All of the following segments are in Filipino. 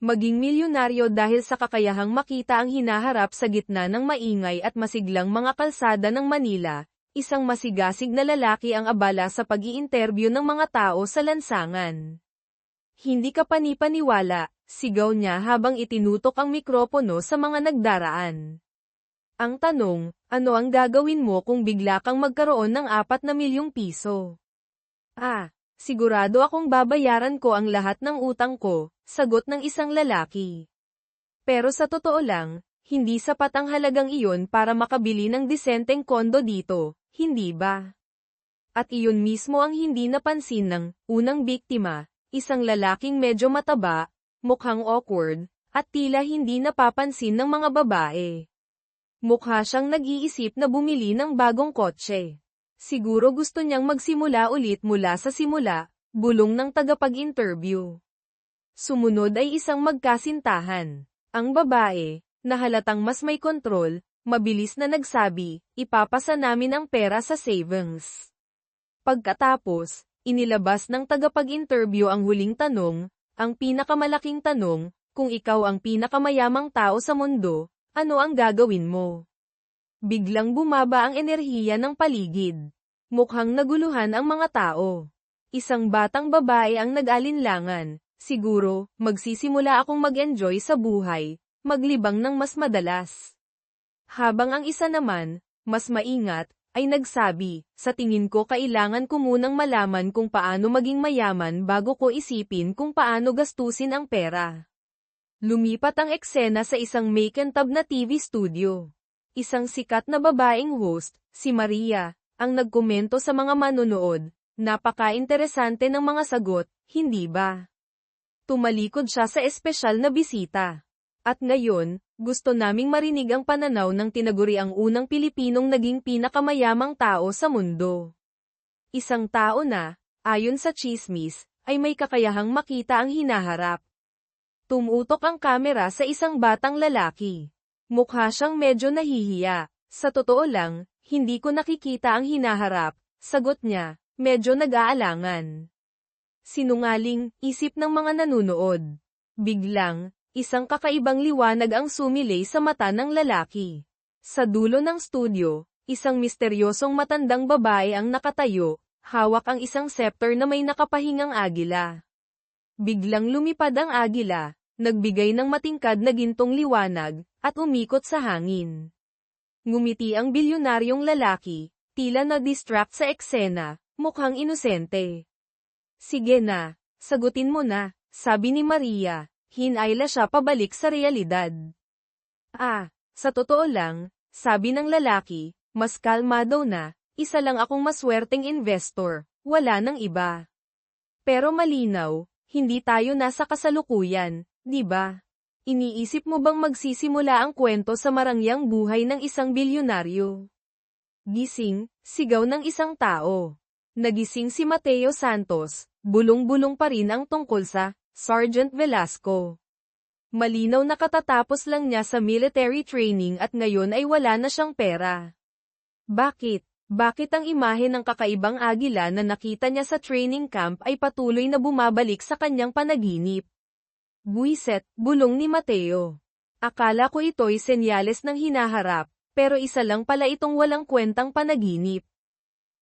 Maging milyonaryo dahil sa kakayahang makita ang hinaharap sa gitna ng maingay at masiglang mga kalsada ng Manila, isang masigasig na lalaki ang abala sa pag-i-interview ng mga tao sa lansangan. Hindi ka panipaniwala, sigaw niya habang itinutok ang mikropono sa mga nagdaraan. Ang tanong, ano ang gagawin mo kung bigla kang magkaroon ng 4 milyong piso? Sigurado akong babayaran ko ang lahat ng utang ko, sagot ng isang lalaki. Pero sa totoo lang, hindi sapat ang halagang iyon para makabili ng disenteng kondo dito, hindi ba? At iyon mismo ang hindi napansin ng unang biktima, isang lalaking medyo mataba, mukhang awkward, at tila hindi napapansin ng mga babae. Mukha siyang nag-iisip na bumili ng bagong kotse. Siguro gusto niyang magsimula ulit mula sa simula, bulong ng tagapag-interview. Sumunod ay isang magkasintahan. Ang babae, na halatang mas may kontrol, mabilis na nagsabi, ipapasa namin ang pera sa savings. Pagkatapos, inilabas ng tagapag-interview ang huling tanong, ang pinakamalaking tanong, kung ikaw ang pinakamayamang tao sa mundo, ano ang gagawin mo? Biglang bumaba ang enerhiya ng paligid. Mukhang naguluhan ang mga tao. Isang batang babae ang nag-alinlangan, siguro, magsisimula akong mag-enjoy sa buhay, maglibang ng mas madalas. Habang ang isa naman, mas maingat, ay nagsabi, sa tingin ko kailangan ko munang malaman kung paano maging mayaman bago ko isipin kung paano gastusin ang pera. Lumipat ang eksena sa isang makintab na TV studio. Isang sikat na babaeng host, si Maria, ang nagkomento sa mga manonood, napaka-interesante ng mga sagot, hindi ba? Tumalikod siya sa espesyal na bisita. At ngayon, gusto naming marinig ang pananaw ng tinaguriang unang Pilipinong naging pinakamayamang tao sa mundo. Isang tao na, ayon sa tsismis, ay may kakayahang makita ang hinaharap. Tumutok ang kamera sa isang batang lalaki. Mukha siyang medyo nahihiya. Sa totoo lang, hindi ko nakikita ang hinaharap, sagot niya, medyo nag-aalangan. Sinungaling, isip ng mga nanunood. Biglang, isang kakaibang liwanag ang sumilay sa mata ng lalaki. Sa dulo ng studio, isang misteryosong matandang babae ang nakatayo, hawak ang isang scepter na may nakapahingang agila. Biglang lumipad ang agila, nagbigay ng matingkad na gintong liwanag, at umikot sa hangin. Ngumiti ang bilyonaryong lalaki, tila na-distract sa eksena, mukhang inosente. Sige na, sagutin mo na, sabi ni Maria, hinayla siya pabalik sa realidad. Sa totoo lang, sabi ng lalaki, mas kalmado na, isa lang akong maswerteng investor, wala nang iba. Pero malinaw, hindi tayo nasa kasalukuyan, di ba? Iniisip mo bang magsisimula ang kwento sa marangyang buhay ng isang bilyonaryo? Gising, sigaw ng isang tao. Nagising si Mateo Santos, bulong-bulong pa rin ang tungkol sa Sergeant Velasco. Malinaw na katatapos lang niya sa military training at ngayon ay wala na siyang pera. Bakit? Bakit ang imahe ng kakaibang agila na nakita niya sa training camp ay patuloy na bumabalik sa kanyang panaginip? Buiset, bulong ni Mateo. Akala ko ito'y senyales ng hinaharap, pero isa lang pala itong walang kwentang panaginip.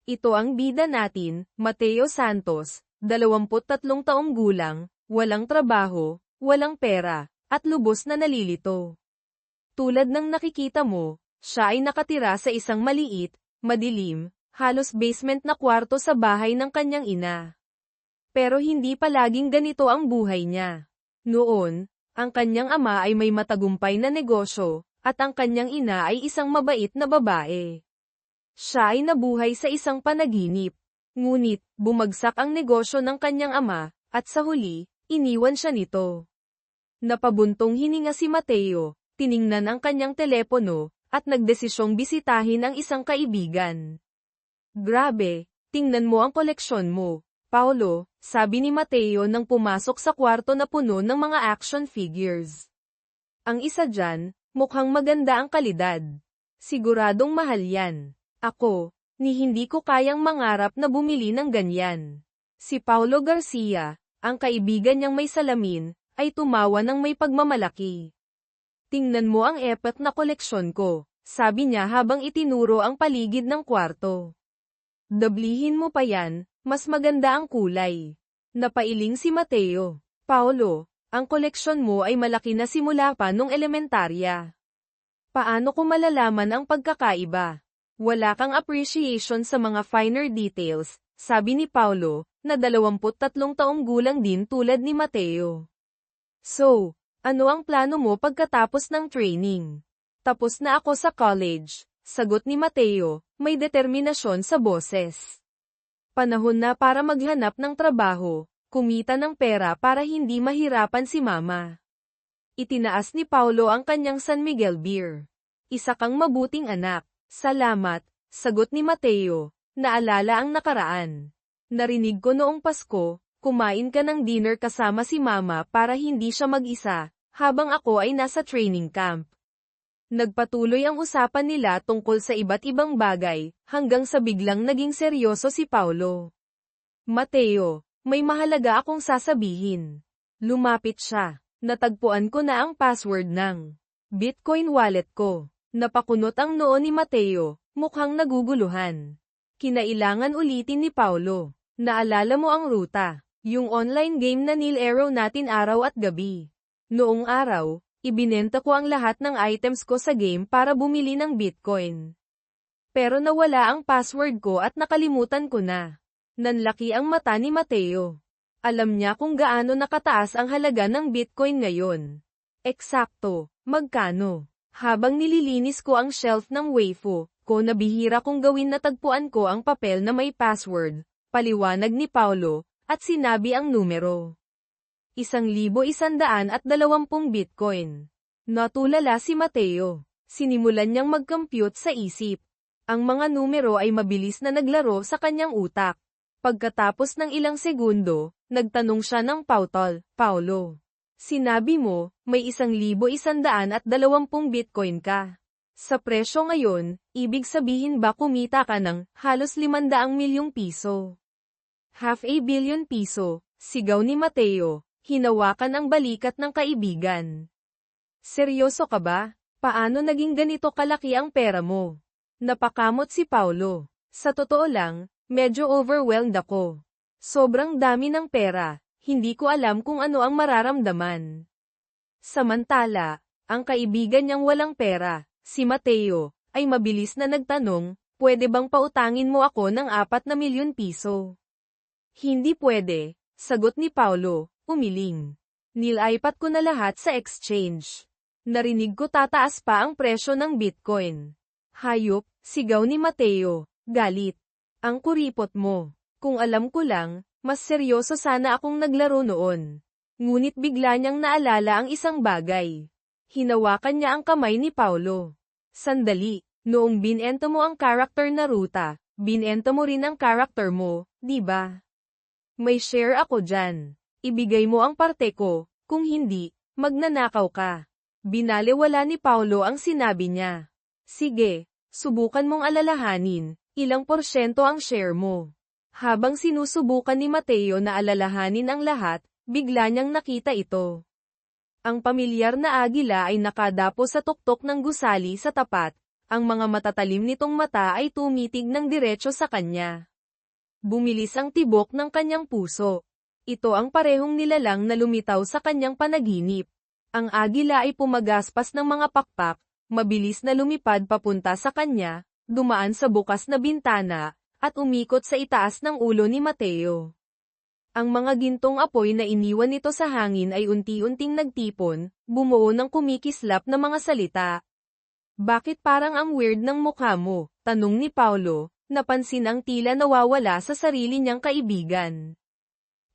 Ito ang bida natin, Mateo Santos, 23 taong gulang, walang trabaho, walang pera, at lubos na nalilito. Tulad ng nakikita mo, siya ay nakatira sa isang maliit, madilim, halos basement na kwarto sa bahay ng kanyang ina. Pero hindi palaging ganito ang buhay niya. Noon, ang kanyang ama ay may matagumpay na negosyo, at ang kanyang ina ay isang mabait na babae. Siya ay nabuhay sa isang panaginip. Ngunit, bumagsak ang negosyo ng kanyang ama, at sa huli, iniwan siya nito. Napabuntong hininga si Mateo, tiningnan ang kanyang telepono, at nagdesisyong bisitahin ang isang kaibigan. Grabe, tingnan mo ang koleksyon mo, Paulo, sabi ni Mateo nang pumasok sa kwarto na puno ng mga action figures. Ang isa dyan, mukhang maganda ang kalidad. Siguradong mahal yan. Ako, hindi ko kayang mangarap na bumili ng ganyan. Si Paulo Garcia, ang kaibigan niyang may salamin, ay tumawa ng may pagmamalaki. Tingnan mo ang epat na koleksyon ko, sabi niya habang itinuro ang paligid ng kwarto. Dablihin mo pa yan, mas maganda ang kulay. Napailing si Mateo. Paolo, ang koleksyon mo ay malaki na simula pa nung elementarya. Paano ko malalaman ang pagkakaiba? Wala kang appreciation sa mga finer details, sabi ni Paolo, na 23 taong gulang din tulad ni Mateo. So, ano ang plano mo pagkatapos ng training? Tapos na ako sa college, sagot ni Mateo, may determinasyon sa boses. Panahon na para maghanap ng trabaho, kumita ng pera para hindi mahirapan si mama. Itinaas ni Paolo ang kanyang San Miguel beer. Isa kang mabuting anak. Salamat, sagot ni Mateo, naalala ang nakaraan. Narinig ko noong Pasko, kumain ka ng dinner kasama si mama para hindi siya mag-isa, habang ako ay nasa training camp. Nagpatuloy ang usapan nila tungkol sa iba't ibang bagay, hanggang sa biglang naging seryoso si Paolo. Mateo, may mahalaga akong sasabihin. Lumapit siya. Natagpuan ko na ang password ng Bitcoin wallet ko. Napakunot ang noo ni Mateo, mukhang naguguluhan. Kinailangan ulitin ni Paolo. Naalala mo ang ruta, yung online game na nilaro natin araw at gabi. Noong araw, ibinenta ko ang lahat ng items ko sa game para bumili ng Bitcoin. Pero nawala ang password ko at nakalimutan ko na. Nanlaki ang mata ni Mateo. Alam niya kung gaano nakataas ang halaga ng Bitcoin ngayon. Eksakto, magkano? Habang nililinis ko ang shelf ng Wayfo, ko nabihira kong gawin na tagpuan ko ang papel na may password, paliwanag ni Paolo, at sinabi ang numero. 1,120 Bitcoin. Natulala si Mateo. Sinimulan niyang mag-compute sa isip. Ang mga numero ay mabilis na naglaro sa kanyang utak. Pagkatapos ng ilang segundo, nagtanong siya ng pautol, Paolo. Sinabi mo, may 1,120 Bitcoin ka. Sa presyo ngayon, ibig sabihin ba kumita ka ng halos 500 milyong piso? Half a billion piso, sigaw ni Mateo, hinawakan ang balikat ng kaibigan. Seryoso ka ba? Paano naging ganito kalaki ang pera mo? Napakamot si Paolo. Sa totoo lang, medyo overwhelmed ako. Sobrang dami ng pera. Hindi ko alam kung ano ang mararamdaman. Samantala, ang kaibigan niyang walang pera, si Mateo, ay mabilis na nagtanong, pwede bang pautangin mo ako ng 4 milyon piso? Hindi pwede, sagot ni Paolo, umiling. Nilipat ko na lahat sa exchange. Narinig ko tataas pa ang presyo ng Bitcoin. Hayop, sigaw ni Mateo, galit. Ang kuripot mo. Kung alam ko lang, mas seryoso sana akong naglaro noon. Ngunit bigla niyang naalala ang isang bagay. Hinawakan niya ang kamay ni Paolo. Sandali, noong binenta mo ang character na ruta, binenta mo rin ang character mo, di ba? May share ako dyan. Ibigay mo ang parte ko, kung hindi, magnanakaw ka. Binalewala ni Paolo ang sinabi niya. Sige, subukan mong alalahanin, ilang porsyento ang share mo. Habang sinusubukan ni Mateo na alalahanin ang lahat, bigla niyang nakita ito. Ang pamilyar na agila ay nakadapo sa tuktok ng gusali sa tapat, ang mga matatalim nitong mata ay tumitig ng diretso sa kanya. Bumilis ang tibok ng kanyang puso. Ito ang parehong nilalang na lumitaw sa kanyang panaginip. Ang agila ay pumagaspas ng mga pakpak, mabilis na lumipad papunta sa kanya, dumaan sa bukas na bintana, at umikot sa itaas ng ulo ni Mateo. Ang mga gintong apoy na iniwan nito sa hangin ay unti-unting nagtipon, bumuo ng kumikislap na mga salita. Bakit parang ang weird ng mukha mo? Tanong ni Paolo, napansin ang tila nawawala sa sarili niyang kaibigan.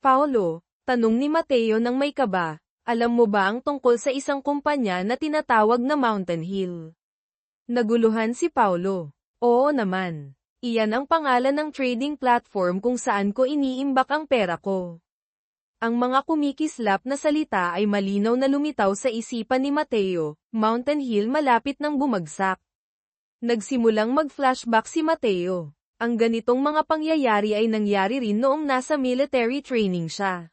Paolo, tanong ni Mateo nang may kaba, alam mo ba ang tungkol sa isang kumpanya na tinatawag na Mountain Hill? Naguluhan si Paolo. Oo naman. Iyan ang pangalan ng trading platform kung saan ko iniimbak ang pera ko. Ang mga kumikislap na salita ay malinaw na lumitaw sa isipan ni Mateo, Mountain Hill malapit nang bumagsak. Nagsimulang mag-flashback si Mateo. Ang ganitong mga pangyayari ay nangyari rin noong nasa military training siya.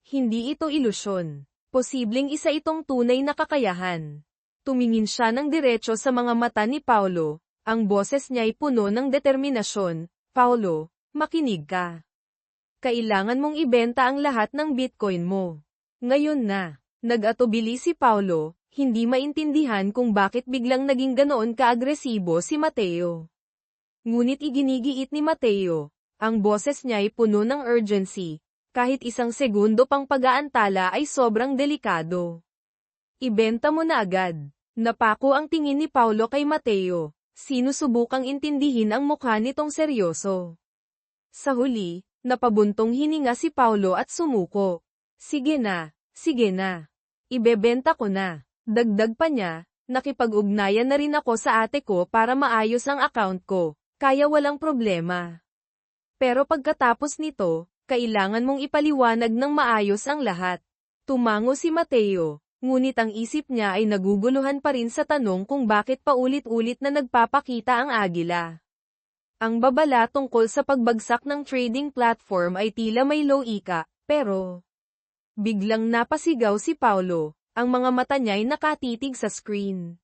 Hindi ito ilusyon. Posibleng isa itong tunay na kakayahan. Tumingin siya ng diretso sa mga mata ni Paulo, ang boses niya'y puno ng determinasyon. Paulo, makinig ka. Kailangan mong ibenta ang lahat ng Bitcoin mo. Ngayon na. Nag-atubili si Paulo, hindi maintindihan kung bakit biglang naging ganoon ka-agresibo si Mateo. Ngunit iginigiit ni Mateo, ang boses niya'y puno ng urgency. Kahit isang segundo pang pag-aantala ay sobrang delikado. Ibenta mo na agad. Napako ang tingin ni Paulo kay Mateo. Sinusubukang intindihin ang mukha nitong seryoso. Sa huli, napabuntong hininga si Paulo at sumuko. Sige na. Ibebenta ko na. Dagdag pa niya, nakipag-ugnayan na rin ako sa ate ko para maayos ang account ko, kaya walang problema. Pero pagkatapos nito, kailangan mong ipaliwanag ng maayos ang lahat. Tumango si Mateo, ngunit ang isip niya ay naguguluhan pa rin sa tanong kung bakit paulit-ulit na nagpapakita ang agila. Ang babala tungkol sa pagbagsak ng trading platform ay tila may loika, pero biglang napasigaw si Paulo, ang mga mata niya'y nakatitig sa screen.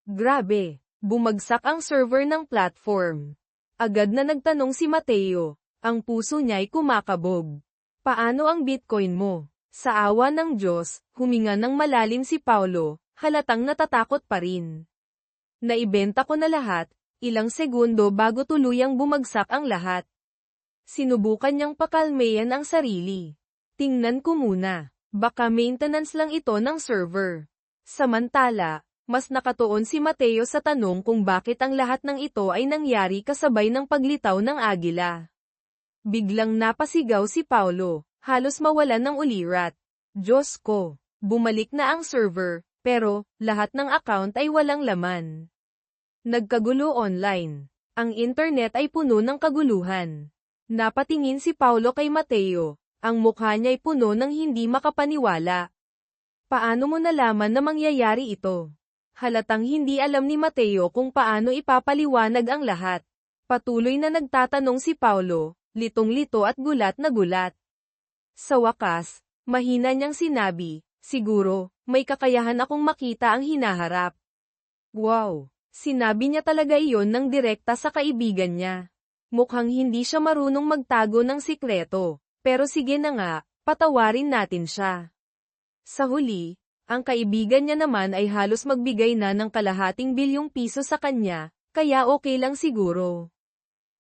Grabe, bumagsak ang server ng platform. Agad na nagtanong si Mateo. Ang puso niya'y kumakabog. Paano ang Bitcoin mo? Sa awa ng Diyos, huminga ng malalim si Paulo, halatang natatakot pa rin. Naibenta ko na lahat, ilang segundo bago tuluyang bumagsak ang lahat. Sinubukan niyang pakalmayan ang sarili. Tingnan ko muna, baka maintenance lang ito ng server. Samantala, mas nakatuon si Mateo sa tanong kung bakit ang lahat ng ito ay nangyari kasabay ng paglitaw ng agila. Biglang napasigaw si Paulo, halos mawalan ng ulirat. Diyos ko, bumalik na ang server, pero lahat ng account ay walang laman. Nagkagulo online. Ang internet ay puno ng kaguluhan. Napatingin si Paulo kay Mateo, ang mukha niya'y puno ng hindi makapaniwala. Paano mo nalaman na mangyayari ito? Halatang hindi alam ni Mateo kung paano ipapaliwanag ang lahat. Patuloy na nagtatanong si Paulo, litong-lito at gulat na gulat. Sa wakas, mahina niyang sinabi, siguro, may kakayahan akong makita ang hinaharap. Wow! Sinabi niya talaga iyon ng direkta sa kaibigan niya. Mukhang hindi siya marunong magtago ng sikreto, pero sige na nga, patawarin natin siya. Sa huli, ang kaibigan niya naman ay halos magbigay na ng kalahating bilyong piso sa kanya, kaya okay lang siguro.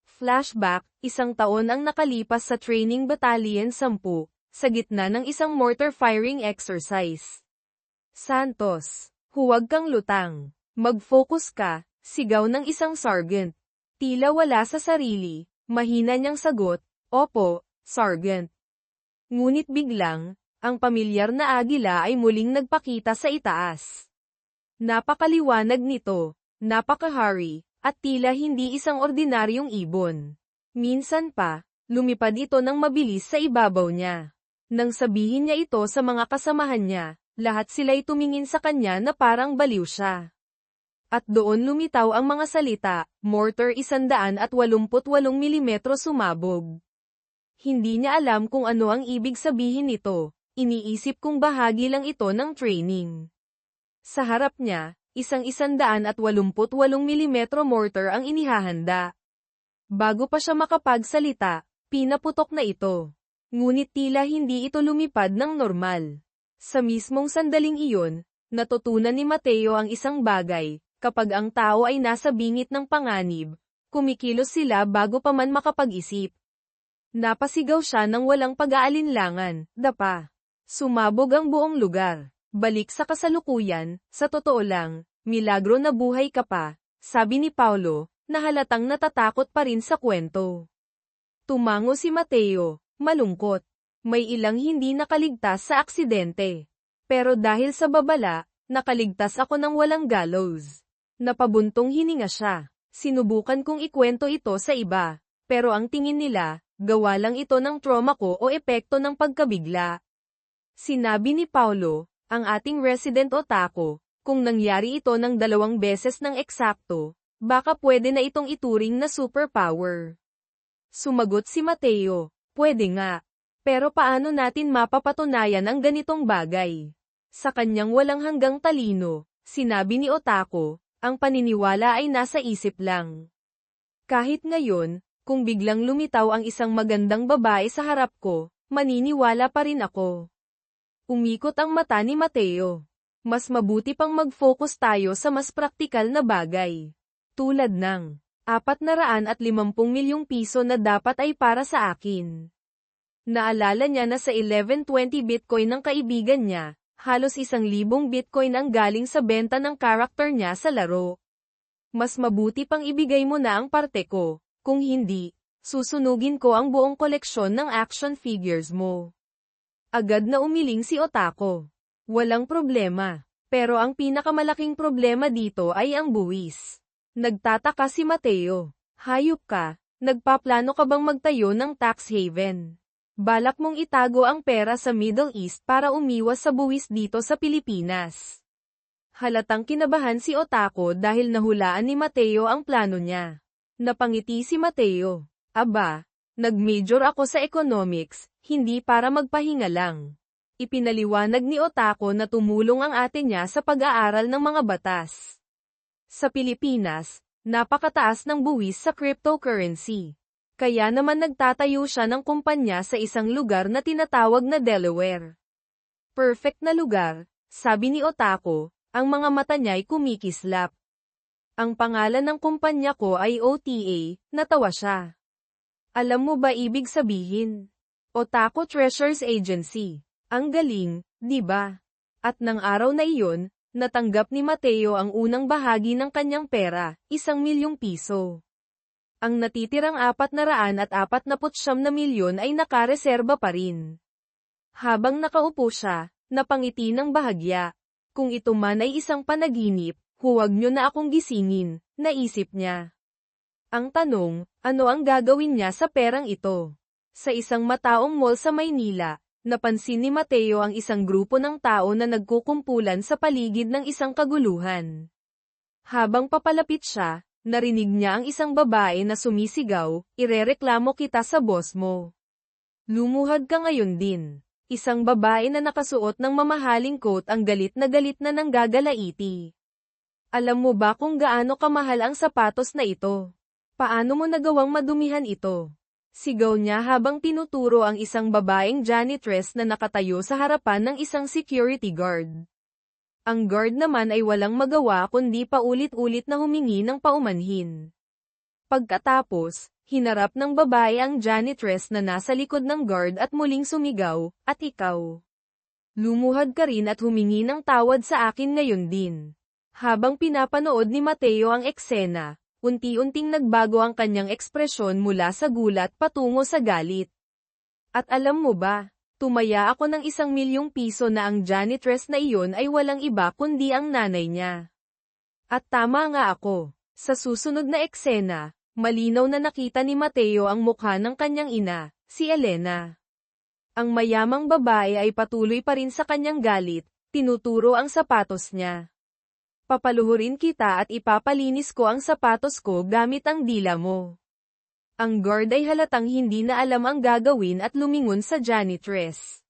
Flashback, 1 taon ang nakalipas sa Training Battalion 10, sa gitna ng isang mortar firing exercise. Santos, huwag kang lutang. Mag-focus ka, sigaw ng isang sergeant. Tila wala sa sarili, mahina niyang sagot, opo, sergeant. Ngunit biglang, ang pamilyar na agila ay muling nagpakita sa itaas. Napakaliwanag nito, napakahari, at tila hindi isang ordinaryong ibon. Minsan pa, lumipad ito ng mabilis sa ibabaw niya. Nang sabihin niya ito sa mga kasamahan niya, lahat sila'y tumingin sa kanya na parang baliw siya. At doon lumitaw ang mga salita, mortar 188 mm sumabog. Hindi niya alam kung ano ang ibig sabihin nito, iniisip kong bahagi lang ito ng training. Sa harap niya, isang 188 mm mortar ang inihahanda. Bago pa siya makapagsalita, pinaputok na ito. Ngunit tila hindi ito lumipad ng normal. Sa mismong sandaling iyon, natutunan ni Mateo ang isang bagay, kapag ang tao ay nasa bingit ng panganib, kumikilos sila bago pa man makapag-isip. Napasigaw siya ng walang pag-aalinlangan, dapa. Sumabog ang buong lugar. Balik sa kasalukuyan, sa totoo lang, milagro na buhay ka pa, sabi ni Paulo, na halatang natatakot pa rin sa kwento. Tumango si Mateo, malungkot. May ilang hindi nakaligtas sa aksidente. Pero dahil sa babala, nakaligtas ako ng walang gallows. Napabuntong hininga siya. Sinubukan kong ikwento ito sa iba, pero ang tingin nila, gawa lang ito ng trauma ko o epekto ng pagkabigla. Sinabi ni Paulo, ang ating resident otaku, kung nangyari ito ng 2 beses ng eksakto, baka pwede na itong ituring na superpower. Sumagot si Mateo, pwede nga. Pero paano natin mapapatunayan ang ganitong bagay? Sa kanyang walang hanggang talino, sinabi ni Otako, ang paniniwala ay nasa isip lang. Kahit ngayon, kung biglang lumitaw ang isang magandang babae sa harap ko, maniniwala pa rin ako. Umikot ang mata ni Mateo. Mas mabuti pang mag-focus tayo sa mas praktikal na bagay. Tulad ng 450 milyong piso na dapat ay para sa akin. Naalala niya na sa 1120 Bitcoin ng kaibigan niya, halos 1,000 Bitcoin ang galing sa benta ng karakter niya sa laro. Mas mabuti pang ibigay mo na ang parte ko, kung hindi, susunugin ko ang buong koleksyon ng action figures mo. Agad na umiling si Otako. Walang problema. Pero ang pinakamalaking problema dito ay ang buwis. Nagtataka si Mateo. Hayop ka, nagpaplano ka bang magtayo ng tax haven? Balak mong itago ang pera sa Middle East para umiwas sa buwis dito sa Pilipinas. Halatang kinabahan si Otako dahil nahulaan ni Mateo ang plano niya. Napangiti si Mateo. Aba, nag-major ako sa economics, hindi para magpahinga lang. Ipinaliwanag ni Otako na tumulong ang ate niya sa pag-aaral ng mga batas. Sa Pilipinas, napakataas ng buwis sa cryptocurrency. Kaya naman nagtatayo siya ng kumpanya sa isang lugar na tinatawag na Delaware. Perfect na lugar, sabi ni Otako, ang mga mata niya'y kumikislap. Ang pangalan ng kumpanya ko ay OTA, natawa siya. Alam mo ba ibig sabihin? Otako Treasures Agency. Ang galing, di ba? At ng araw na iyon, natanggap ni Mateo ang unang bahagi ng kanyang pera, 1,000,000 piso. Ang natitirang 449 na milyon ay nakareserba pa rin. Habang nakaupo siya, napangiti ng bahagya. Kung ito man ay isang panaginip, huwag niyo na akong gisingin, naisip niya. Ang tanong, ano ang gagawin niya sa perang ito? Sa isang mataong mall sa Maynila, napansin ni Mateo ang isang grupo ng tao na nagkukumpulan sa paligid ng isang kaguluhan. Habang papalapit siya, narinig niya ang isang babae na sumisigaw, "Irereklamo kita sa boss mo. Lumuhad ka ngayon din." Isang babae na nakasuot ng mamahaling coat ang galit na nanggagalaiti. Alam mo ba kung gaano kamahal ang sapatos na ito? Paano mo nagawang madumihan ito? Sigaw niya habang tinuturo ang isang babaeng janitress na nakatayo sa harapan ng isang security guard. Ang guard naman ay walang magawa kundi paulit-ulit na humingi ng paumanhin. Pagkatapos, hinarap ng babae ang janitress na nasa likod ng guard at muling sumigaw, "At ikaw? Lumuhad ka rin at humingi ng tawad sa akin ngayon din." Habang pinapanood ni Mateo ang eksena, unti-unting nagbago ang kanyang ekspresyon mula sa gulat patungo sa galit. At alam mo ba, tumaya ako ng 1,000,000 piso na ang janitress na iyon ay walang iba kundi ang nanay niya. At tama nga ako. Sa susunod na eksena, malinaw na nakita ni Mateo ang mukha ng kanyang ina, si Elena. Ang mayamang babae ay patuloy pa rin sa kanyang galit, tinuturo ang sapatos niya. "Papaluhurin kita at ipapalinis ko ang sapatos ko gamit ang dila mo." Ang guard ay halatang hindi na alam ang gagawin at lumingon sa janitress.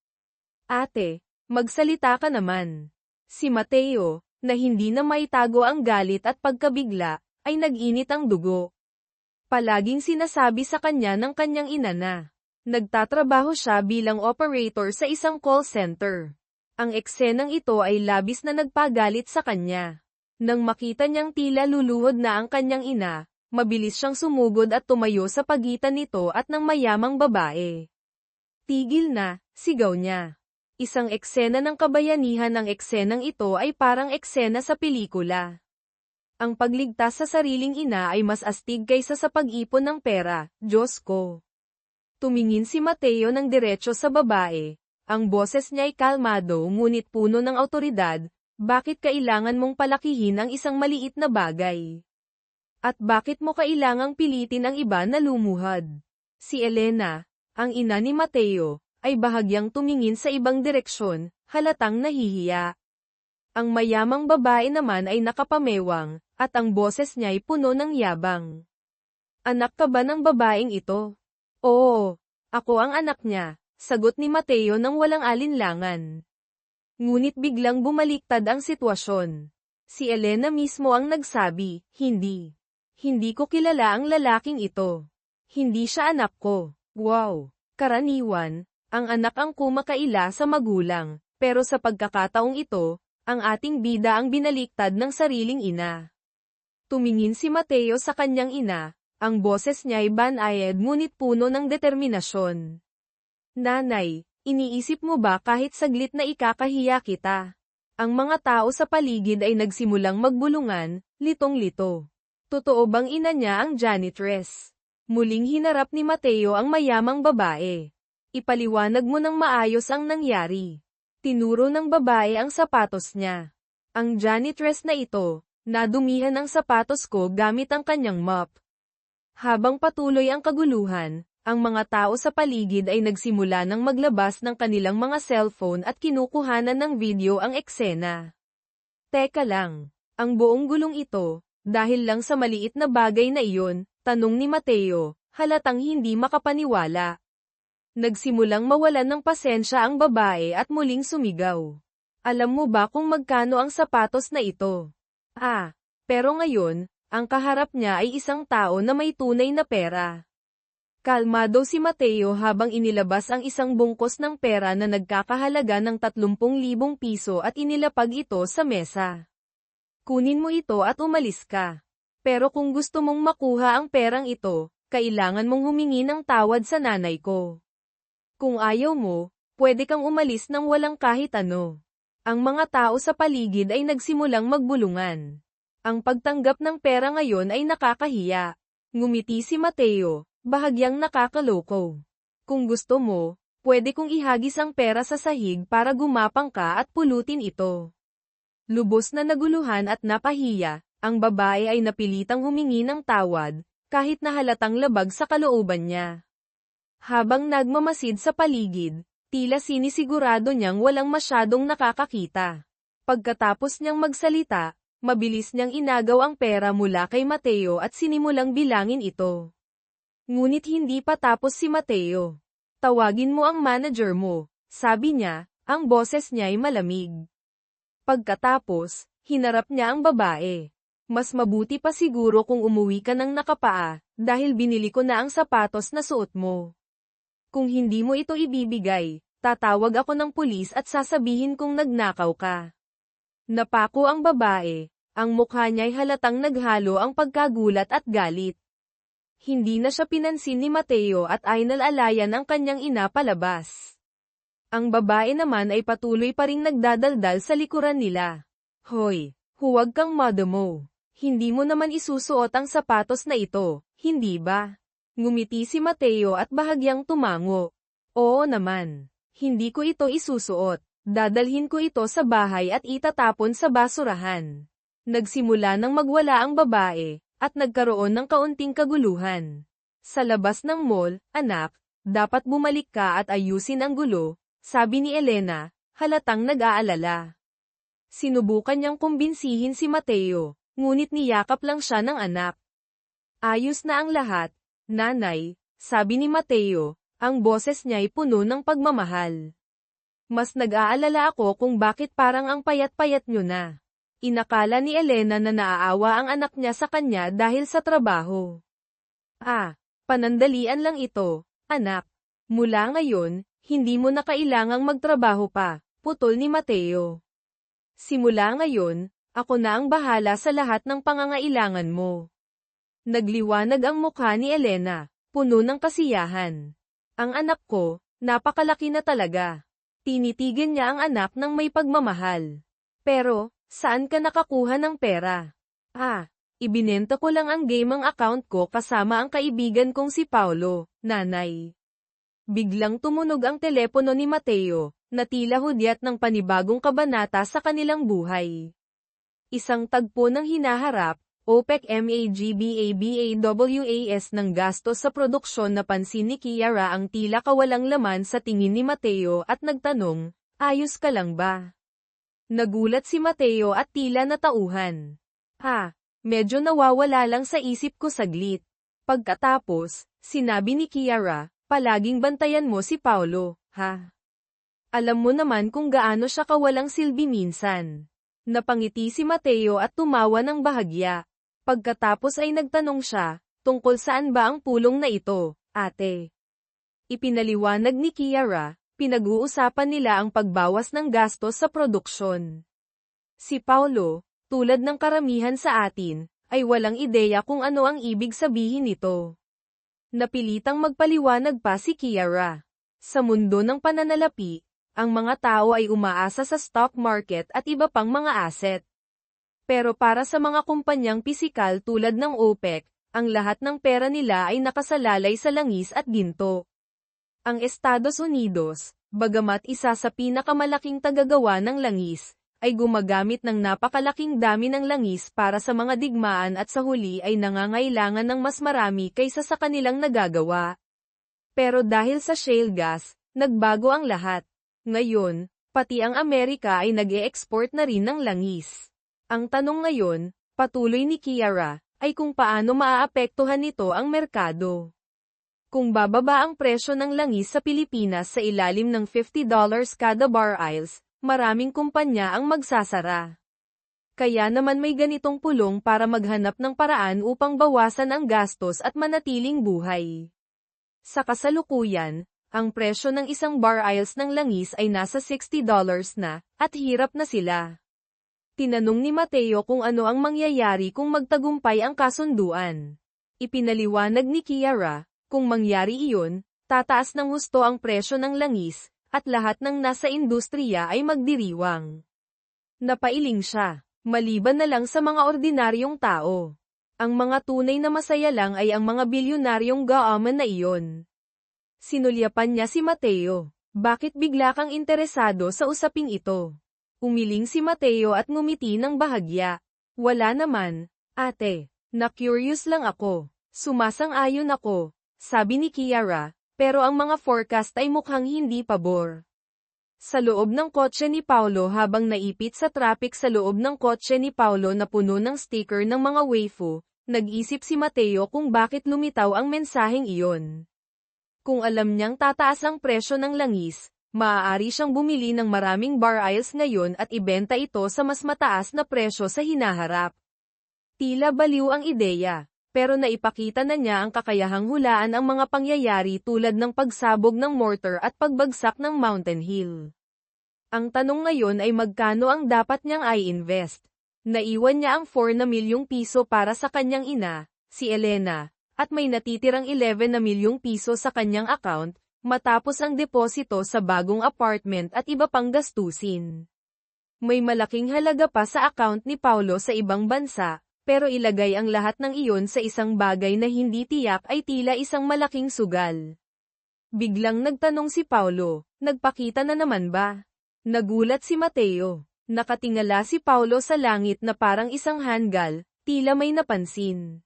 "Ate, magsalita ka naman." Si Mateo, na hindi na maitago ang galit at pagkabigla, ay nag-init ang dugo. Palaging sinasabi sa kanya ng kanyang ina na nagtatrabaho siya bilang operator sa isang call center. Ang eksenang ito ay labis na nagpagalit sa kanya. Nang makita niyang tila luluhod na ang kanyang ina, mabilis siyang sumugod at tumayo sa pagitan nito at ng mayamang babae. "Tigil na," sigaw niya. Isang eksena ng kabayanihan. Ang eksenang ito ay parang eksena sa pelikula. Ang pagligtas sa sariling ina ay mas astig kaysa sa pag-ipon ng pera, Diyos ko. Tumingin si Mateo ng diretso sa babae. Ang boses niya ay kalmado ngunit puno ng awtoridad. "Bakit kailangan mong palakihin ang isang maliit na bagay? At bakit mo kailangang pilitin ang iba na lumuhad?" Si Elena, ang ina ni Mateo, ay bahagyang tumingin sa ibang direksyon, halatang nahihiya. Ang mayamang babae naman ay nakapamewang, at ang boses niya ay puno ng yabang. "Anak ka ba ng babaeng ito?" "Oo, ako ang anak niya," Sagot ni Mateo nang walang alinlangan. Ngunit biglang bumaliktad ang sitwasyon. Si Elena mismo ang nagsabi, hindi. Hindi ko kilala ang lalaking ito. Hindi siya anak ko. Wow! Karaniwan, ang anak ang kumakaila sa magulang, pero sa pagkakataong ito, ang ating bida ang binaliktad ng sariling ina. Tumingin si Mateo sa kanyang ina, ang boses niya'y banayad ngunit puno ng determinasyon. Nanay, iniisip mo ba kahit saglit na ikakahiya kita? Ang mga tao sa paligid ay nagsimulang magbulungan, litong-lito. Totoo bang ina niya ang janitress? Muling hinarap ni Mateo ang mayamang babae. Ipaliwanag mo ng maayos ang nangyari. Tinuro ng babae ang sapatos niya. Ang janitress na ito, nadumihan ang sapatos ko gamit ang kanyang mop. Habang patuloy ang kaguluhan, ang mga tao sa paligid ay nagsimula ng maglabas ng kanilang mga cellphone at kinukuhanan ng video ang eksena. Teka lang, ang buong gulong ito, dahil lang sa maliit na bagay na iyon, tanong ni Mateo, halatang hindi makapaniwala. Nagsimulang mawalan ng pasensya ang babae at muling sumigaw. Alam mo ba kung magkano ang sapatos na ito? Pero ngayon, ang kaharap niya ay isang tao na may tunay na pera. Kalmado si Mateo habang inilabas ang isang bungkos ng pera na nagkakahalaga ng 30,000 piso at inilapag ito sa mesa. Kunin mo ito at umalis ka. Pero kung gusto mong makuha ang perang ito, kailangan mong humingi ng tawad sa nanay ko. Kung ayaw mo, pwede kang umalis nang walang kahit ano. Ang mga tao sa paligid ay nagsimulang magbulungan. Ang pagtanggap ng pera ngayon ay nakakahiya. Ngumiti si Mateo. Bahagyang nakakaloko. Kung gusto mo, pwede kong ihagis ang pera sa sahig para gumapang ka at pulutin ito. Lubos na naguluhan at napahiya, ang babae ay napilitang humingi ng tawad, kahit na halatang labag sa kalooban niya. Habang nagmamasid sa paligid, tila sinisigurado niyang walang masyadong nakakakita. Pagkatapos niyang magsalita, mabilis niyang inagaw ang pera mula kay Mateo at sinimulang bilangin ito. Ngunit hindi pa tapos si Mateo. Tawagin mo ang manager mo, sabi niya, ang boses niya ay malamig. Pagkatapos, hinarap niya ang babae. Mas mabuti pa siguro kung umuwi ka ng nakapaa, dahil binili ko na ang sapatos na suot mo. Kung hindi mo ito ibibigay, tatawag ako ng pulis at sasabihin kong nagnakaw ka. Napako ang babae, ang mukha niya'y halatang naghalo ang pagkagulat at galit. Hindi na siya pinansin ni Mateo at ay nalalayan ang kanyang ina palabas. Ang babae naman ay patuloy pa ring nagdadaldal sa likuran nila. Hoy, huwag kang madamo. Hindi mo naman isusuot ang sapatos na ito, hindi ba? Ngumiti si Mateo at bahagyang tumango. Oo naman. Hindi ko ito isusuot. Dadalhin ko ito sa bahay at itatapon sa basurahan. Nagsimula nang magwala ang babae, at nagkaroon ng kaunting kaguluhan. Sa labas ng mall, anak, dapat bumalik ka at ayusin ang gulo, sabi ni Elena, halatang nag-aalala. Sinubukan niyang kumbinsihin si Mateo, ngunit niyakap lang siya ng anak. Ayos na ang lahat, nanay, sabi ni Mateo, ang boses niya'y puno ng pagmamahal. Mas nag-aalala ako kung bakit parang ang payat-payat niyo na. Inakala ni Elena na naaawa ang anak niya sa kanya dahil sa trabaho. Panandalian lang ito, anak. Mula ngayon, hindi mo na kailangang magtrabaho pa, putol ni Mateo. Simula ngayon, ako na ang bahala sa lahat ng pangangailangan mo. Nagliwanag ang mukha ni Elena, puno ng kasiyahan. Ang anak ko, napakalaki na talaga. Tinitigan niya ang anak ng may pagmamahal. Pero, saan ka nakakuha ng pera? Ibinenta ko lang ang gaming account ko kasama ang kaibigan kong si Paulo, nanay. Biglang tumunog ang telepono ni Mateo, na tila hudyat ng panibagong kabanata sa kanilang buhay. Isang tagpo ng hinaharap, OPEC MAGBABAWAS ng gastos sa produksyon na pansin ni Kiara ang tila kawalang laman sa tingin ni Mateo at nagtanong, ayos ka lang ba? Nagulat si Mateo at tila natauhan. Medyo nawawala lang sa isip ko saglit. Pagkatapos, sinabi ni Kiara, palaging bantayan mo si Paulo, Ha? Alam mo naman kung gaano siya kawalang silbi minsan. Napangiti si Mateo at tumawa ng bahagya. Pagkatapos ay nagtanong siya, tungkol saan ba ang pulong na ito, ate? Ipinaliwanag ni Kiara, pinag-uusapan nila ang pagbawas ng gastos sa produksyon. Si Paulo, tulad ng karamihan sa atin, ay walang ideya kung ano ang ibig sabihin nito. Napilitang magpaliwanag pa si Kiara. Sa mundo ng pananalapi, ang mga tao ay umaasa sa stock market at iba pang mga asset. Pero para sa mga kumpanyang pisikal tulad ng OPEC, ang lahat ng pera nila ay nakasalalay sa langis at ginto. Ang Estados Unidos, bagamat isa sa pinakamalaking tagagawa ng langis, ay gumagamit ng napakalaking dami ng langis para sa mga digmaan at sa huli ay nangangailangan ng mas marami kaysa sa kanilang nagagawa. Pero dahil sa shale gas, nagbago ang lahat. Ngayon, pati ang Amerika ay nag-e-export na rin ng langis. Ang tanong ngayon, patuloy ni Kiara, ay kung paano maaapektuhan nito ang merkado. Kung bababa ang presyo ng langis sa Pilipinas sa ilalim ng $50 kada barrels, maraming kumpanya ang magsasara. Kaya naman may ganitong pulong para maghanap ng paraan upang bawasan ang gastos at manatiling buhay. Sa kasalukuyan, ang presyo ng isang barrels ng langis ay nasa $60 na, at hirap na sila. Tinanong ni Mateo kung ano ang mangyayari kung magtagumpay ang kasunduan. Ipinaliwanag ni Kiara, kung mangyari iyon, tataas ng husto ang presyo ng langis, at lahat ng nasa industriya ay magdiriwang. Napailing siya, maliban na lang sa mga ordinaryong tao. Ang mga tunay na masaya lang ay ang mga bilyonaryong gaaman na iyon. Sinulyapan niya si Mateo. Bakit bigla kang interesado sa usaping ito? Umiling si Mateo at ngumiti ng bahagya. Wala naman, ate. Na-curious lang ako. Sumasang-ayon ako, sabi ni Kiara, pero ang mga forecast ay mukhang hindi pabor. Sa loob ng kotse ni Paulo habang naipit sa traffic sa loob ng kotse ni Paulo na puno ng sticker ng mga waifu, nag-isip si Mateo kung bakit lumitaw ang mensaheng iyon. Kung alam niyang tataas ang presyo ng langis, maaari siyang bumili ng maraming barrels ngayon at ibenta ito sa mas mataas na presyo sa hinaharap. Tila baliw ang ideya, pero naipakita na niya ang kakayahang hulaan ang mga pangyayari tulad ng pagsabog ng mortar at pagbagsak ng mountain hill. Ang tanong ngayon ay magkano ang dapat niyang i-invest. Naiwan niya ang 4 na milyong piso para sa kanyang ina, si Elena, at may natitirang 11 na milyong piso sa kanyang account, matapos ang deposito sa bagong apartment at iba pang gastusin. May malaking halaga pa sa account ni Paulo sa ibang bansa, pero ilagay ang lahat ng iyon sa isang bagay na hindi tiyak ay tila isang malaking sugal. Biglang nagtanong si Paulo, nagpakita na naman ba? Nagulat si Mateo. Nakatingala si Paulo sa langit na parang isang hanggal, tila may napansin.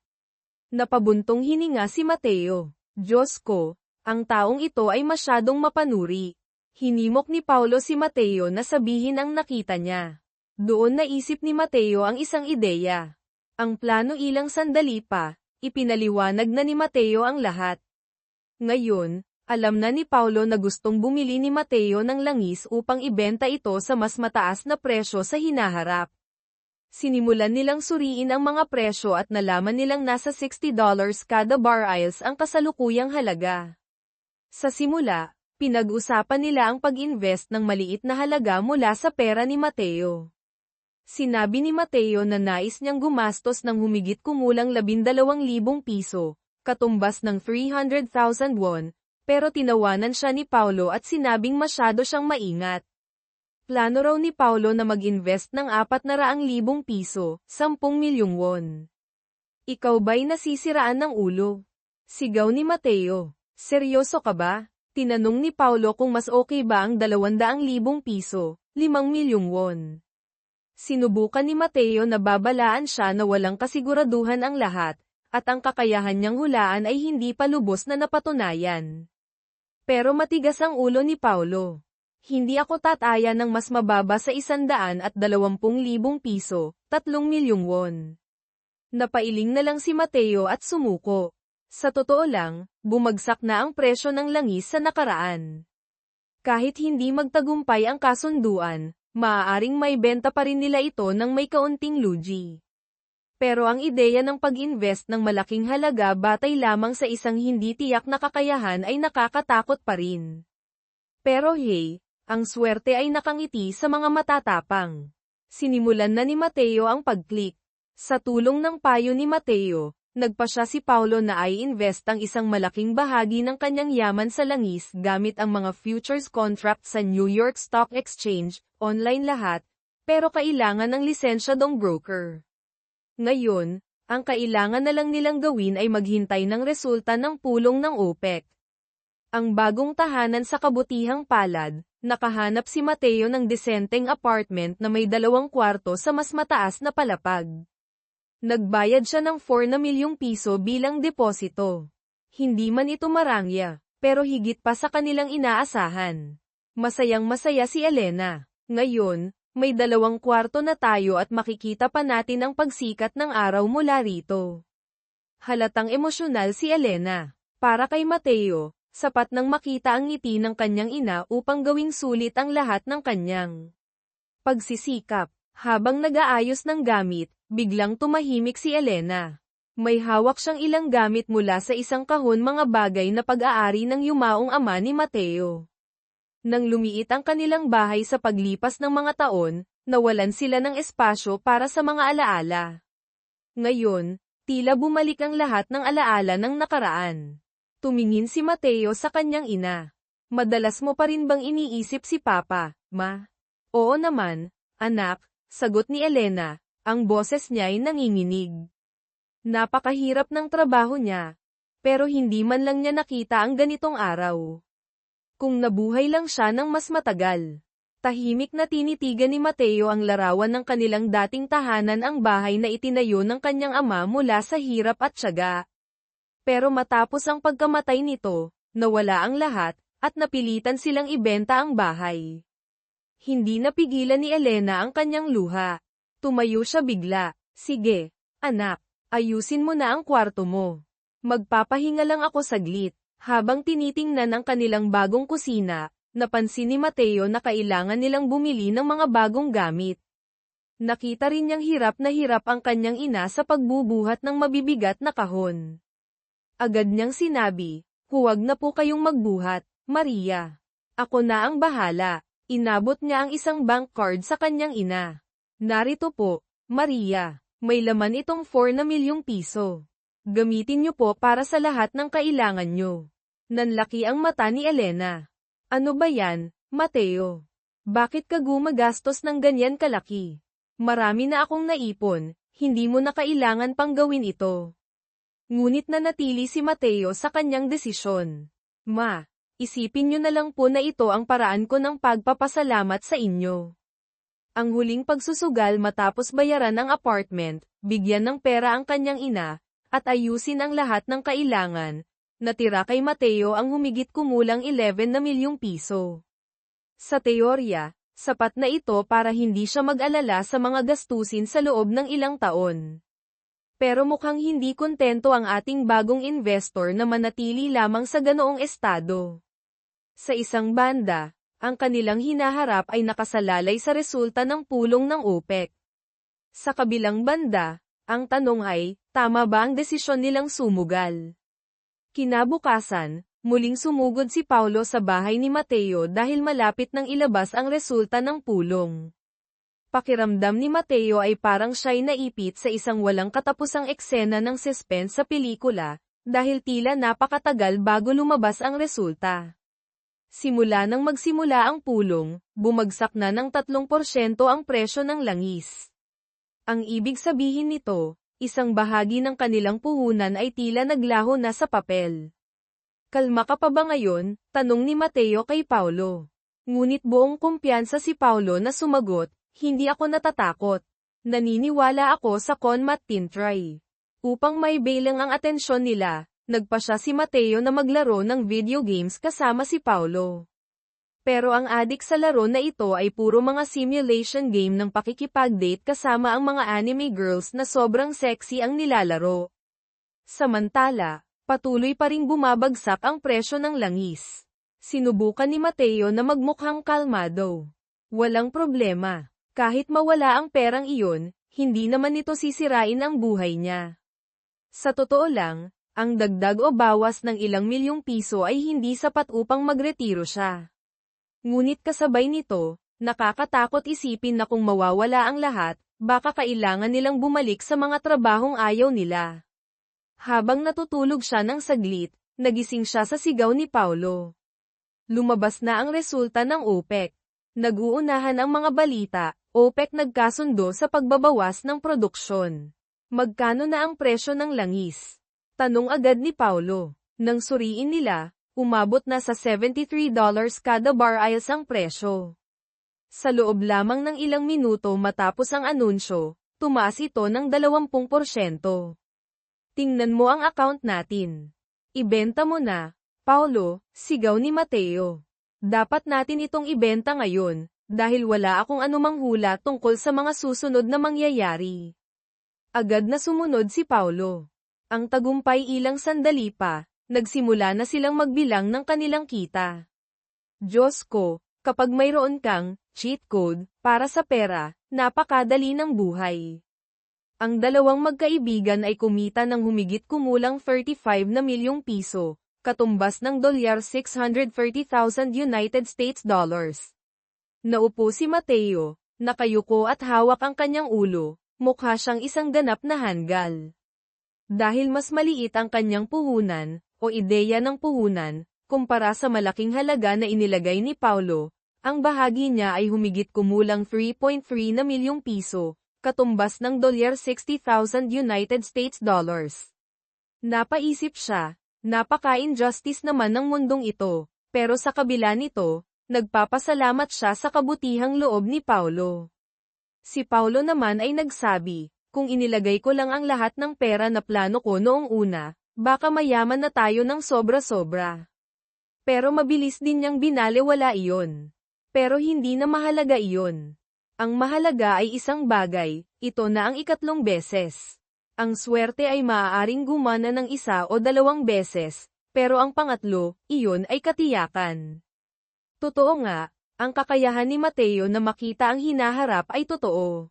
Napabuntong hininga si Mateo. Diyos ko, ang taong ito ay masyadong mapanuri. Hinimok ni Paulo si Mateo na sabihin ang nakita niya. Doon naisip ni Mateo ang isang ideya. Ang plano ilang sandali pa, ipinaliwanag na ni Mateo ang lahat. Ngayon, alam na ni Paulo na gustong bumili ni Mateo ng langis upang ibenta ito sa mas mataas na presyo sa hinaharap. Sinimulan nilang suriin ang mga presyo at nalaman nilang nasa $60 kada barrels ang kasalukuyang halaga. Sa simula, pinag-usapan nila ang pag-invest ng maliit na halaga mula sa pera ni Mateo. Sinabi ni Mateo na nais niyang gumastos ng humigit kumulang 12,000 piso, katumbas ng 300,000 won, pero tinawanan siya ni Paulo at sinabing masyado siyang maingat. Plano raw ni Paulo na mag-invest ng 400,000 piso, 10 milyong won. Ikaw ba'y nasisiraan ng ulo? Sigaw ni Mateo. Seryoso ka ba? Tinanong ni Paulo kung mas okay ba ang 200,000 piso, 5 milyong won. Sinubukan ni Mateo na babalaan siya na walang kasiguraduhan ang lahat, at ang kakayahan niyang hulaan ay hindi pa lubos na napatunayan. Pero matigas ang ulo ni Paulo. Hindi ako tataya ng mas mababa sa 120,000 piso, 3 milyong won. Napailing na lang si Mateo at sumuko. Sa totoo lang, bumagsak na ang presyo ng langis sa nakaraan. Kahit hindi magtagumpay ang kasunduan, maaaring may benta pa rin nila ito ng may kaunting lugi. Pero ang ideya ng pag-invest ng malaking halaga batay lamang sa isang hindi tiyak na kakayahan ay nakakatakot pa rin. Pero hey, ang swerte ay nakangiti sa mga matatapang. Sinimulan na ni Mateo ang pag-click. Sa tulong ng payo ni Mateo, nagpasya si Paulo na i-invest ang isang malaking bahagi ng kanyang yaman sa langis gamit ang mga futures contract sa New York Stock Exchange, online lahat, pero kailangan ng lisensyadong broker. Ngayon, ang kailangan na lang nilang gawin ay maghintay ng resulta ng pulong ng OPEC. Ang bagong tahanan sa kabutihang palad, nakahanap si Mateo ng disenteng apartment na may 2 kwarto sa mas mataas na palapag. Nagbayad siya ng 4 na milyong piso bilang deposito. Hindi man ito marangya, pero higit pa sa kanilang inaasahan. Masayang-masaya si Elena. Ngayon, may 2 kwarto na tayo at makikita pa natin ang pagsikat ng araw mula rito. Halatang emosyonal si Elena. Para kay Mateo, sapat nang makita ang ngiti ng kanyang ina upang gawing sulit ang lahat ng kanyang pagsisikap. Habang nag-aayos ng gamit, biglang tumahimik si Elena. May hawak siyang ilang gamit mula sa isang kahon, mga bagay na pag-aari ng yumaong ama ni Mateo. Nang lumiit ang kanilang bahay sa paglipas ng mga taon, nawalan sila ng espasyo para sa mga alaala. Ngayon, tila bumalik ang lahat ng alaala ng nakaraan. Tumingin si Mateo sa kanyang ina. Madalas mo pa rin bang iniisip si Papa, Ma? Oo naman, anak. Sagot ni Elena, ang boses niya ay nanginginig. Napakahirap ng trabaho niya. Pero hindi man lang niya nakita ang ganitong araw. Kung nabuhay lang siya ng mas matagal. Tahimik na tinitigan ni Mateo ang larawan ng kanilang dating tahanan, ang bahay na itinayo ng kanyang ama mula sa hirap at tiyaga. Pero matapos ang pagkamatay nito, nawala ang lahat, at napilitan silang ibenta ang bahay. Hindi napigilan ni Elena ang kanyang luha. Tumayo siya bigla. Sige, anak, ayusin mo na ang kwarto mo. Magpapahinga lang ako saglit. Habang tinitingnan ang kanilang bagong kusina, napansin ni Mateo na kailangan nilang bumili ng mga bagong gamit. Nakita rin niyang hirap na hirap ang kanyang ina sa pagbubuhat ng mabibigat na kahon. Agad niyang sinabi, huwag na po kayong magbuhat, Maria. Ako na ang bahala. Inabot niya ang isang bank card sa kanyang ina. Narito po, Maria. May laman itong 4 na milyong piso. Gamitin niyo po para sa lahat ng kailangan niyo. Nanlaki ang mata ni Elena. Ano ba yan, Mateo? Bakit ka gumagastos ng ganyan kalaki? Marami na akong naipon, hindi mo na kailangan pang gawin ito. Ngunit nanatili si Mateo sa kanyang desisyon. Ma, isipin niyo na lang po na ito ang paraan ko ng pagpapasalamat sa inyo. Ang huling pagsusugal matapos bayaran ang apartment, bigyan ng pera ang kanyang ina, at ayusin ang lahat ng kailangan. Natira kay Mateo ang humigit kumulang 11 na milyong piso. Sa teorya, sapat na ito para hindi siya mag-alala sa mga gastusin sa loob ng ilang taon. Pero mukhang hindi kontento ang ating bagong investor na manatili lamang sa ganoong estado. Sa isang banda, ang kanilang hinaharap ay nakasalalay sa resulta ng pulong ng OPEC. Sa kabilang banda, ang tanong ay, tama ba ang desisyon nilang sumugal? Kinabukasan, muling sumugod si Paulo sa bahay ni Mateo dahil malapit nang ilabas ang resulta ng pulong. Pakiramdam ni Mateo ay parang siya'y naipit sa isang walang katapusang eksena ng suspense sa pelikula, dahil tila napakatagal bago lumabas ang resulta. Simula nang magsimula ang pulong, bumagsak na ng 3% ang presyo ng langis. Ang ibig sabihin nito, isang bahagi ng kanilang puhunan ay tila naglaho na sa papel. Kalma ka pa ba ngayon? Tanong ni Mateo kay Paulo. Ngunit buong kumpiyansa si Paulo na sumagot, hindi ako natatakot. Naniniwala ako sa Conmat Tintray. Upang may bailang ang atensyon nila, nagpasya si Mateo na maglaro ng video games kasama si Paulo. Pero ang adik sa laro na ito ay puro mga simulation game ng pakikipag-date kasama ang mga anime girls na sobrang sexy ang nilalaro. Samantala, patuloy pa ring bumabagsak ang presyo ng langis. Sinubukan ni Mateo na magmukhang kalmado. Walang problema. Kahit mawala ang perang iyon, hindi naman ito sisirain ang buhay niya. Sa totoo lang, ang dagdag o bawas ng ilang milyong piso ay hindi sapat upang magretiro siya. Ngunit kasabay nito, nakakatakot isipin na kung mawawala ang lahat, baka kailangan nilang bumalik sa mga trabahong ayaw nila. Habang natutulog siya ng saglit, nagising siya sa sigaw ni Paulo. Lumabas na ang resulta ng OPEC. Nag-uunahan ang mga balita, OPEC nagkasundo sa pagbabawas ng produksyon. Magkano na ang presyo ng langis? Tanong agad ni Paulo. Nang suriin nila, umabot na sa $73 kada barrels ang presyo. Sa loob lamang ng ilang minuto matapos ang anunsyo, tumaas ito ng 20%. Tingnan mo ang account natin. Ibenta mo na, Paulo, sigaw ni Mateo. Dapat natin itong ibenta ngayon, dahil wala akong anumang hula tungkol sa mga susunod na mangyayari. Agad na sumunod si Paulo. Ang tagumpay ilang sandali pa, nagsimula na silang magbilang ng kanilang kita. Diyos ko, kapag mayroon kang cheat code para sa pera, napakadali ng buhay. Ang dalawang magkaibigan ay kumita ng humigit kumulang 35 na milyong piso, katumbas ng $630,000 United States dollars. Naupo si Mateo, nakayuko at hawak ang kanyang ulo, mukha siyang isang ganap na hanggal. Dahil mas maliit ang kanyang puhunan, o ideya ng puhunan, kumpara sa malaking halaga na inilagay ni Paulo, ang bahagi niya ay humigit kumulang 3.3 na milyong piso, katumbas ng $60,000 United States dollars. Napaisip siya, napaka-injustice naman ng mundong ito, pero sa kabila nito, nagpapasalamat siya sa kabutihang loob ni Paulo. Si Paulo naman ay nagsabi, kung inilagay ko lang ang lahat ng pera na plano ko noong una, baka mayaman na tayo ng sobra-sobra. Pero mabilis din niyang binalewala iyon. Pero hindi na mahalaga iyon. Ang mahalaga ay isang bagay, ito na ang ikatlong beses. Ang swerte ay maaaring gumana ng isa o dalawang beses, pero ang pangatlo, iyon ay katiyakan. Totoo nga, ang kakayahan ni Mateo na makita ang hinaharap ay totoo.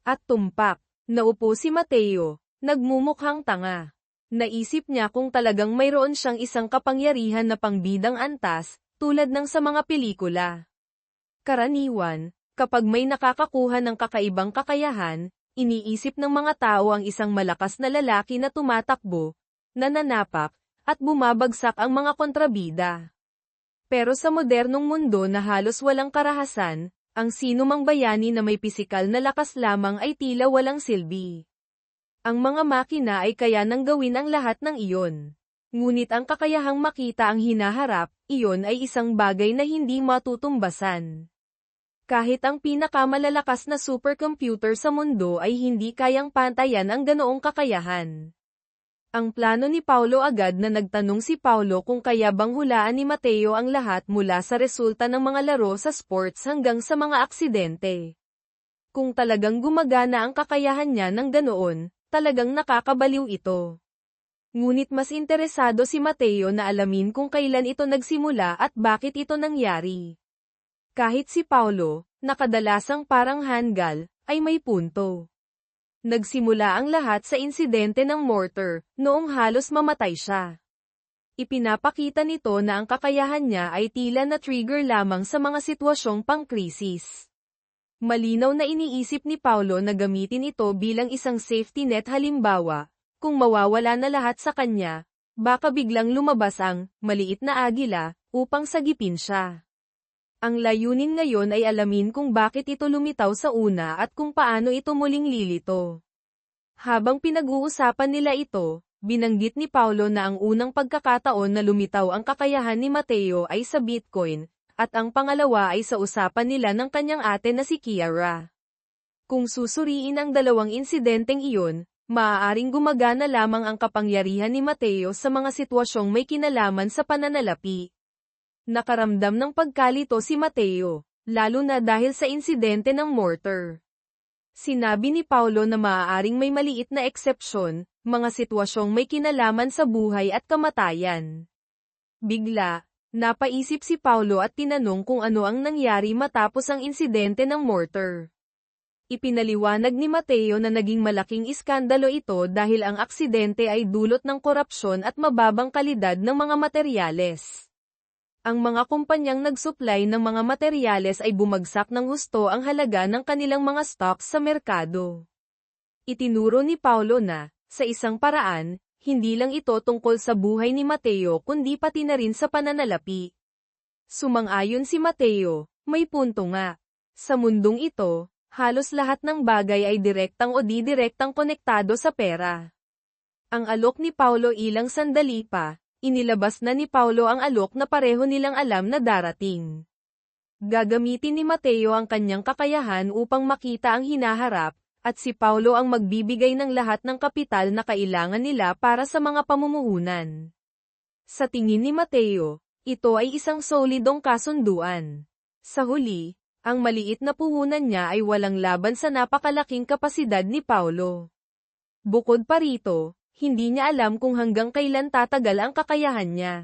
At tumpak, naupo si Mateo, nagmumukhang tanga. Naisip niya kung talagang mayroon siyang isang kapangyarihan na pangbidang antas, tulad ng sa mga pelikula. Karaniwan, kapag may nakakakuha ng kakaibang kakayahan, iniisip ng mga tao ang isang malakas na lalaki na tumatakbo, nananapak, at bumabagsak ang mga kontrabida. Pero sa modernong mundo na halos walang karahasan, ang sinumang bayani na may pisikal na lakas lamang ay tila walang silbi. Ang mga makina ay kaya nang gawin ang lahat ng iyon. Ngunit ang kakayahang makita ang hinaharap, iyon ay isang bagay na hindi matutumbasan. Kahit ang pinakamalalakas na supercomputer sa mundo ay hindi kayang pantayan ang ganoong kakayahan. Ang plano ni Paulo agad na nagtanong si Paulo kung kaya bang hulaan ni Mateo ang lahat mula sa resulta ng mga laro sa sports hanggang sa mga aksidente. Kung talagang gumagana ang kakayahan niya ng ganoon, talagang nakakabaliw ito. Ngunit mas interesado si Mateo na alamin kung kailan ito nagsimula at bakit ito nangyari. Kahit si Paulo, na kadalasang parang hanggal, ay may punto. Nagsimula ang lahat sa insidente ng mortar, noong halos mamatay siya. Ipinapakita nito na ang kakayahan niya ay tila na trigger lamang sa mga sitwasyong pangkrisis. Malinaw na iniisip ni Paulo na gamitin ito bilang isang safety net halimbawa, kung mawawala na lahat sa kanya, baka biglang lumabas ang maliit na agila upang sagipin siya. Ang layunin ngayon ay alamin kung bakit ito lumitaw sa una at kung paano ito muling lilito. Habang pinag-uusapan nila ito, binanggit ni Paulo na ang unang pagkakataon na lumitaw ang kakayahan ni Mateo ay sa Bitcoin, at ang pangalawa ay sa usapan nila ng kanyang ate na si Kiara. Kung susuriin ang dalawang insidenteng iyon, maaaring gumagana lamang ang kapangyarihan ni Mateo sa mga sitwasyong may kinalaman sa pananalapi. Nakaramdam ng pagkalito si Mateo, lalo na dahil sa insidente ng mortar. Sinabi ni Paulo na maaaring may maliit na eksepsyon, mga sitwasyong may kinalaman sa buhay at kamatayan. Bigla, Napaisip si Paulo at tinanong kung ano ang nangyari matapos ang insidente ng mortar. Ipinaliwanag ni Mateo na naging malaking iskandalo ito dahil ang aksidente ay dulot ng korupsyon at mababang kalidad ng mga materyales. Ang mga kumpanyang nagsupply ng mga materyales ay bumagsak ng husto ang halaga ng kanilang mga stocks sa merkado. Itinuro ni Paulo na, sa isang paraan, hindi lang ito tungkol sa buhay ni Mateo kundi pati na rin sa pananalapi. Sumang-ayon si Mateo, may punto nga. Sa mundong ito, halos lahat ng bagay ay direktang o di-direktang konektado sa pera. Ang alok ni Paulo ilang sandali pa, inilabas na ni Paulo ang alok na pareho nilang alam na darating. Gagamitin ni Mateo ang kanyang kakayahan upang makita ang hinaharap, at si Paulo ang magbibigay ng lahat ng kapital na kailangan nila para sa mga pamumuhunan. Sa tingin ni Mateo, ito ay isang solidong kasunduan. Sa huli, ang maliit na puhunan niya ay walang laban sa napakalaking kapasidad ni Paulo. Bukod pa rito, hindi niya alam kung hanggang kailan tatagal ang kakayahan niya.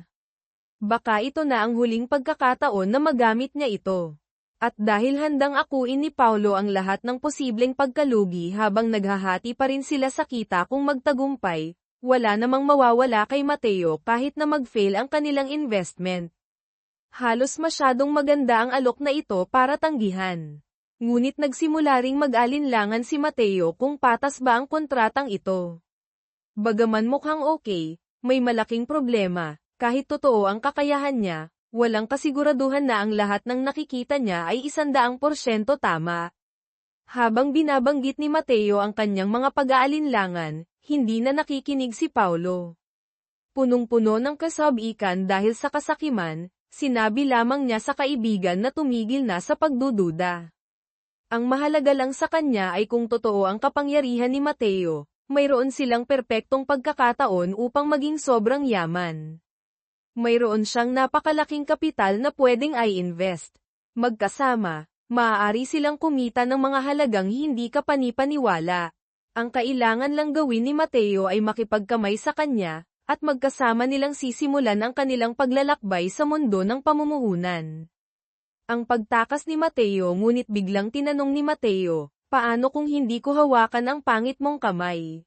Baka ito na ang huling pagkakataon na magamit niya ito. At dahil handang akuin ni Paulo ang lahat ng posibleng pagkalugi habang naghahati pa rin sila sa kita kung magtagumpay, wala namang mawawala kay Mateo kahit na mag-fail ang kanilang investment. Halos masyadong maganda ang alok na ito para tanggihan. Ngunit nagsimula ring mag-alinlangan si Mateo kung patas ba ang kontratang ito. Bagaman mukhang okay, may malaking problema, kahit totoo ang kakayahan niya. Walang kasiguraduhan na ang lahat ng nakikita niya ay 100% tama. Habang binabanggit ni Mateo ang kanyang mga pag-aalinlangan, hindi na nakikinig si Paulo. Punong-puno ng kasabikan dahil sa kasakiman, sinabi lamang niya sa kaibigan na tumigil na sa pagdududa. Ang mahalaga lang sa kanya ay kung totoo ang kapangyarihan ni Mateo, mayroon silang perpektong pagkakataon upang maging sobrang yaman. Mayroon siyang napakalaking kapital na pwedeng i-invest. Magkasama, maaari silang kumita ng mga halagang hindi ka panipaniwala. Ang kailangan lang gawin ni Mateo ay makipagkamay sa kanya, at magkasama nilang sisimulan ang kanilang paglalakbay sa mundo ng pamumuhunan. Ang pagtakas ni Mateo ngunit biglang tinanong ni Mateo, paano kung hindi ko hawakan ang pangit mong kamay?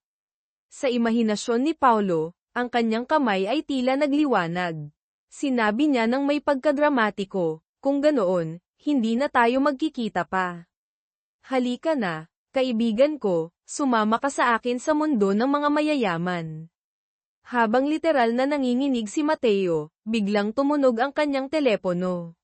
Sa imahinasyon ni Paulo, ang kanyang kamay ay tila nagliwanag. Sinabi niya ng may pagkadramatiko, kung ganoon, hindi na tayo magkikita pa. Halika na, kaibigan ko, sumama ka sa akin sa mundo ng mga mayayaman. Habang literal na nanginginig si Mateo, biglang tumunog ang kanyang telepono.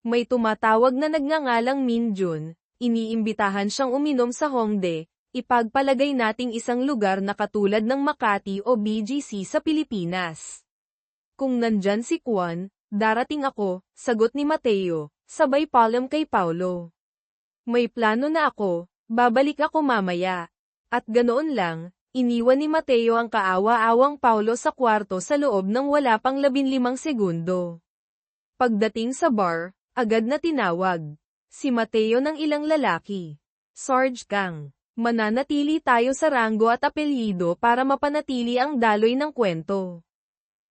May tumatawag na nagngangalang Minjun, iniimbitahan siyang uminom sa Hongdae. Ipagpalagay nating isang lugar na katulad ng Makati o BGC sa Pilipinas. Kung nandyan si Juan, darating ako, sagot ni Mateo, sabay paalam kay Paulo. May plano na ako, babalik ako mamaya. At ganoon lang, iniwan ni Mateo ang kaawa-awang Paulo sa kwarto sa loob ng wala pang 15 segundo. Pagdating sa bar, agad na tinawag si Mateo ng ilang lalaki. Sarge Kang. Mananatili tayo sa ranggo at apelyido para mapanatili ang daloy ng kwento.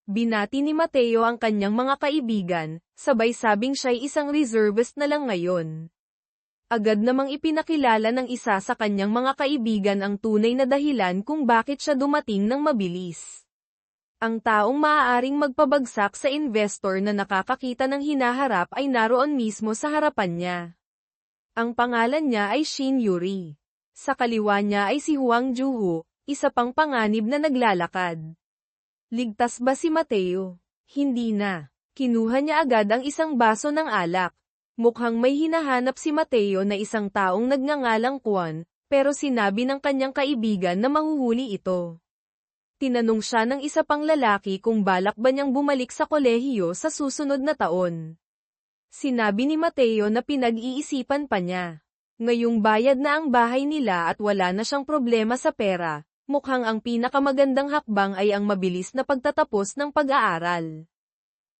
Binati ni Mateo ang kanyang mga kaibigan, sabay sabing siya'y isang reservist na lang ngayon. Agad namang ipinakilala ng isa sa kanyang mga kaibigan ang tunay na dahilan kung bakit siya dumating ng mabilis. Ang taong maaaring magpabagsak sa investor na nakakakita ng hinaharap ay naroon mismo sa harapan niya. Ang pangalan niya ay Shin Yuri. Sa kaliwa niya ay si Huang Juhu, isa pang panganib na naglalakad. Ligtas ba si Mateo? Hindi na. Kinuha niya agad ang isang baso ng alak. Mukhang may hinahanap si Mateo na isang taong nagngangalang Juan, pero sinabi ng kanyang kaibigan na mahuhuli ito. Tinanong siya ng isa pang lalaki kung balak ba niyang bumalik sa kolehiyo sa susunod na taon. Sinabi ni Mateo na pinag-iisipan pa niya. Ngayong bayad na ang bahay nila at wala na siyang problema sa pera, mukhang ang pinakamagandang hakbang ay ang mabilis na pagtatapos ng pag-aaral.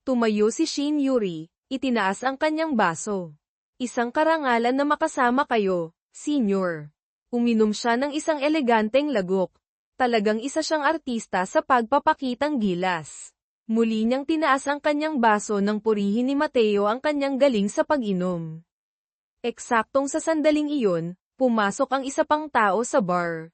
Tumayo si Shin Yuri, itinaas ang kanyang baso. Isang karangalan na makasama kayo, Senior. Uminom siya ng isang eleganteng lagok. Talagang isa siyang artista sa pagpapakitang gilas. Muli niyang tinaas ang kanyang baso nang purihin ni Mateo ang kanyang galing sa pag-inom. Eksaktong sa sandaling iyon, pumasok ang isa pang tao sa bar.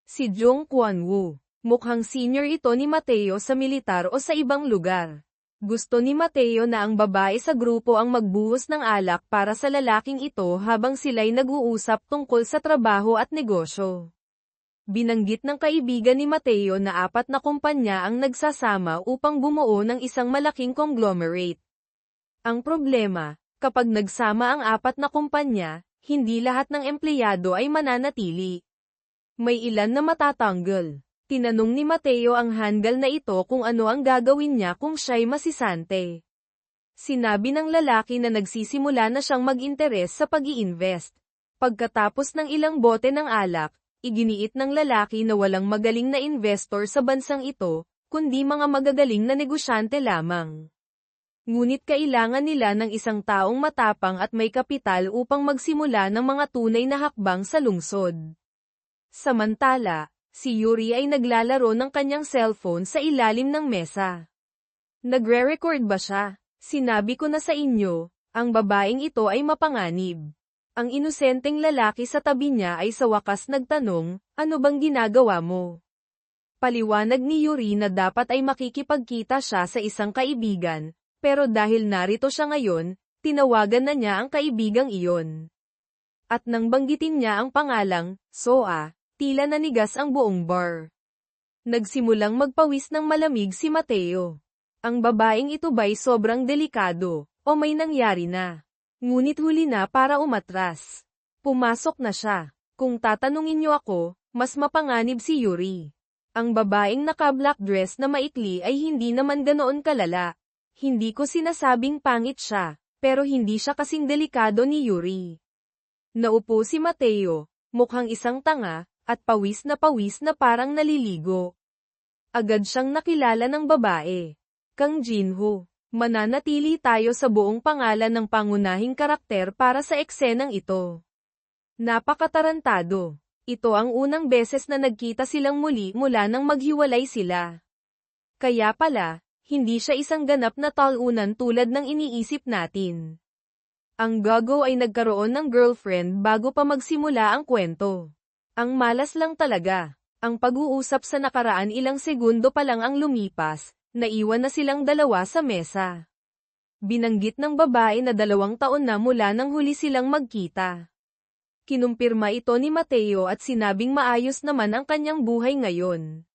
Si Jong Kwan-woo. Mukhang senior ito ni Mateo sa militar o sa ibang lugar. Gusto ni Mateo na ang babae sa grupo ang magbuhos ng alak para sa lalaking ito habang sila'y nag-uusap tungkol sa trabaho at negosyo. Binanggit ng kaibigan ni Mateo na 4 na kumpanya ang nagsasama upang bumuo ng isang malaking conglomerate. Ang problema, kapag nagsama ang 4 na kumpanya, hindi lahat ng empleyado ay mananatili. May ilan na matatanggal. Tinanong ni Mateo ang handgal na ito kung ano ang gagawin niya kung siya'y masisante. Sinabi ng lalaki na nagsisimula na siyang mag-interes sa pag-i-invest. Pagkatapos ng ilang bote ng alak, iginiit ng lalaki na walang magaling na investor sa bansang ito, kundi mga magagaling na negosyante lamang. Ngunit kailangan nila ng isang taong matapang at may kapital upang magsimula ng mga tunay na hakbang sa lungsod. Samantala, si Yuri ay naglalaro ng kanyang cellphone sa ilalim ng mesa. Nagre-record ba siya? Sinabi ko na sa inyo, ang babaeng ito ay mapanganib. Ang inosenteng lalaki sa tabi niya ay sa wakas nagtanong, ano bang ginagawa mo? Paliwanag ni Yuri na dapat ay makikipagkita siya sa isang kaibigan, pero dahil narito siya ngayon, tinawagan na niya ang kaibigang iyon. At nang banggitin niya ang pangalang, Soa, tila nanigas ang buong bar. Nagsimulang magpawis ng malamig si Mateo. Ang babaeng ito ba'y sobrang delikado, o may nangyari na? Ngunit huli na para umatras. Pumasok na siya. Kung tatanungin niyo ako, mas mapanganib si Yuri. Ang babaeng naka-black dress na maikli ay hindi naman ganoon kalala. Hindi ko sinasabing pangit siya, pero hindi siya kasing delikado ni Yuri. Naupo si Mateo, mukhang isang tanga, at pawis na parang naliligo. Agad siyang nakilala ng babae. Kang Jinho. Mananatili tayo sa buong pangalan ng pangunahing karakter para sa eksenang ito. Napakatarantado. Ito ang unang beses na nagkita silang muli mula nang maghiwalay sila. Kaya pala, hindi siya isang ganap na talunan tulad ng iniisip natin. Ang gago ay nagkaroon ng girlfriend bago pa magsimula ang kwento. Ang malas lang talaga. Ang pag-uusap sa nakaraan ilang segundo pa lang ang lumipas, naiwan na silang dalawa sa mesa. Binanggit ng babae na 2 taon na mula nang huli silang magkita. Kinumpirma ito ni Mateo at sinabing maayos naman ang kanyang buhay ngayon.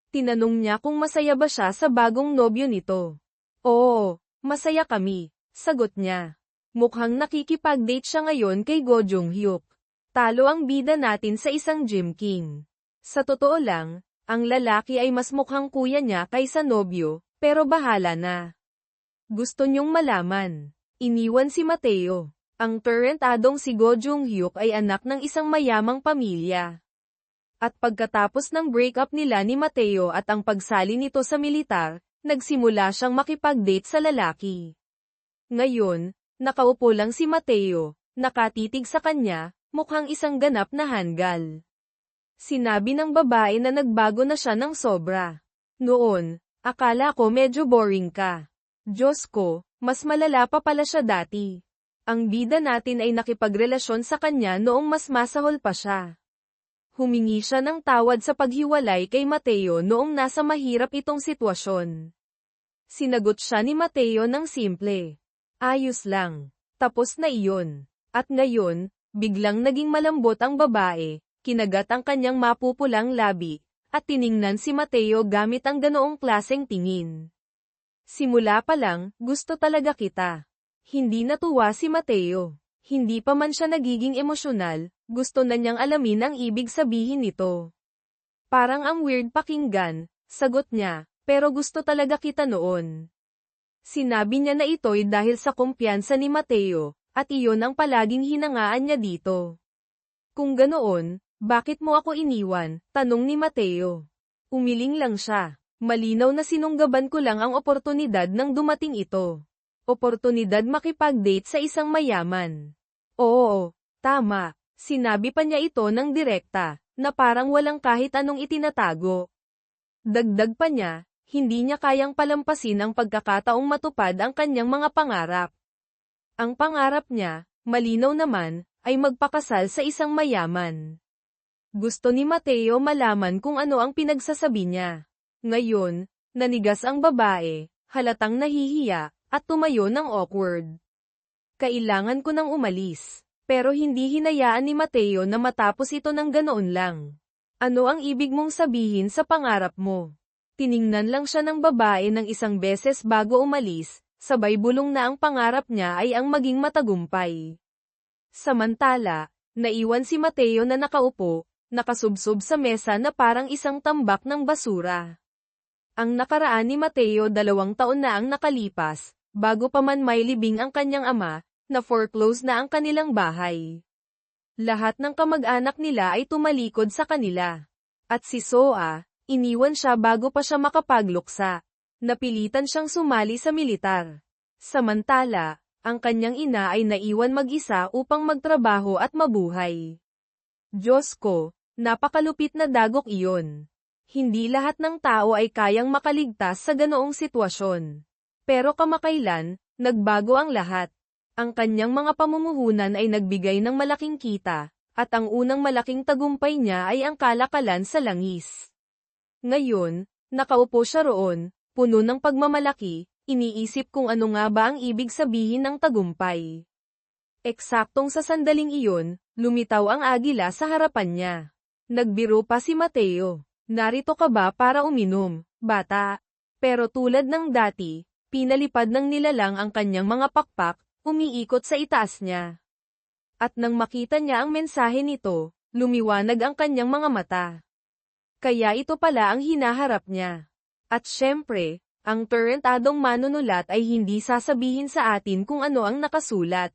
Tinanong niya kung masaya ba siya sa bagong nobyo nito. Oo, masaya kami, sagot niya. Mukhang nakikipag-date siya ngayon kay Go Jung-hyuk. Talo ang bida natin sa isang gym king. Sa totoo lang, ang lalaki ay mas mukhang kuya niya kaysa nobyo, pero bahala na. Gusto niyong malaman. Iniwan si Mateo. Ang tarantadong si Go Jung-hyuk ay anak ng isang mayamang pamilya. At pagkatapos ng breakup nila ni Mateo at ang pagsali nito sa militar, nagsimula siyang makipag-date sa lalaki. Ngayon, nakaupo lang si Mateo, nakatitig sa kanya, mukhang isang ganap na handgal. Sinabi ng babae na nagbago na siya ng sobra. Noon, akala ko medyo boring ka. Diyos ko, mas malala pa pala siya dati. Ang bida natin ay nakipagrelasyon sa kanya noong mas masahol pa siya. Humingi siya ng tawad sa paghiwalay kay Mateo noong nasa mahirap itong sitwasyon. Sinagot siya ni Mateo ng simple. Ayos lang. Tapos na iyon. At ngayon, biglang naging malambot ang babae. Kinagat ang kanyang mapupulang labi, at tiningnan si Mateo gamit ang ganoong klaseng tingin. Simula pa lang, gusto talaga kita. Hindi natuwa si Mateo. Hindi pa man siya nagiging emosyonal, gusto na niyang alamin ang ibig sabihin nito. Parang ang weird pakinggan, sagot niya, pero gusto talaga kita noon. Sinabi niya na ito'y dahil sa kumpiyansa ni Mateo, at iyon ang palaging hinangaan niya dito. Kung ganoon, bakit mo ako iniwan? Tanong ni Mateo. Umiling lang siya. Malinaw na sinunggaban ko lang ang oportunidad nang dumating ito. Oportunidad makipag-date sa isang mayaman. Oo, tama. Sinabi pa niya ito ng direkta, na parang walang kahit anong itinatago. Dagdag pa niya, hindi niya kayang palampasin ang pagkakataong matupad ang kanyang mga pangarap. Ang pangarap niya, malinaw naman, ay magpakasal sa isang mayaman. Gusto ni Mateo malaman kung ano ang pinagsasabi niya. Ngayon, nanigas ang babae, halatang nahihiya, at tumayo ng awkward. Kailangan ko nang umalis. Pero hindi hinayaan ni Mateo na matapos ito ng ganoon lang. Ano ang ibig mong sabihin sa pangarap mo? Tiningnan lang siya ng babae ng isang beses bago umalis, sabay bulong na ang pangarap niya ay ang maging matagumpay. Samantala, naiwan si Mateo na nakaupo, nakasubsob sa mesa na parang isang tambak ng basura. Ang nakaraan ni Mateo 2 taon na ang nakalipas, bago pa man may libing ang kanyang ama, na foreclose na ang kanilang bahay. Lahat ng kamag-anak nila ay tumalikod sa kanila. At si Soa, iniwan siya bago pa siya makapagluksa. Napilitan siyang sumali sa militar. Samantala, ang kanyang ina ay naiwan mag-isa upang magtrabaho at mabuhay. Diyos ko, napakalupit na dagok iyon. Hindi lahat ng tao ay kayang makaligtas sa ganoong sitwasyon. Pero kamakailan, nagbago ang lahat. Ang kanyang mga pamumuhunan ay nagbigay ng malaking kita, at ang unang malaking tagumpay niya ay ang kalakalan sa langis. Ngayon, nakaupo siya roon, puno ng pagmamalaki, iniisip kung ano nga ba ang ibig sabihin ng tagumpay. Eksaktong sa sandaling iyon, lumitaw ang agila sa harapan niya. Nagbiro pa si Mateo. Narito ka ba para uminom, bata? Pero tulad ng dati, pinalipad ng nilalang ang kanyang mga pakpak, umiikot sa itaas niya. At nang makita niya ang mensahe nito, lumiwanag ang kanyang mga mata. Kaya ito pala ang hinaharap niya. At syempre, ang tarantadong manunulat ay hindi sasabihin sa atin kung ano ang nakasulat.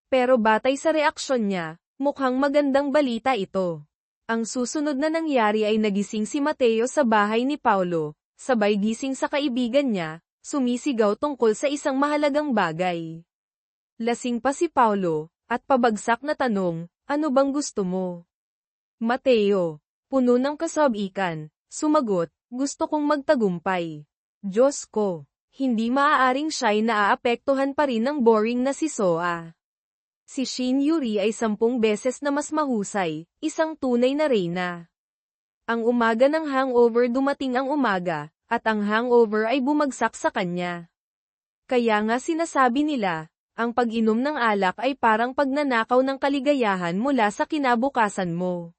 Pero batay sa reaksyon niya, mukhang magandang balita ito. Ang susunod na nangyari ay nagising si Mateo sa bahay ni Paulo, sabay gising sa kaibigan niya, sumisigaw tungkol sa isang mahalagang bagay. Lasing pa si Paulo, at pabagsak na tanong, ano bang gusto mo? Mateo, puno ng kasabikan, sumagot, gusto kong magtagumpay. Diyos ko, hindi maaaring siya'y naaapektuhan pa rin ng boring na si Soa. Si Shin Yuri ay 10 beses na mas mahusay, isang tunay na reyna. Ang umaga ng hangover dumating ang umaga, at ang hangover ay bumagsak sa kanya. Kaya nga sinasabi nila, ang pag-inom ng alak ay parang pagnanakaw ng kaligayahan mula sa kinabukasan mo.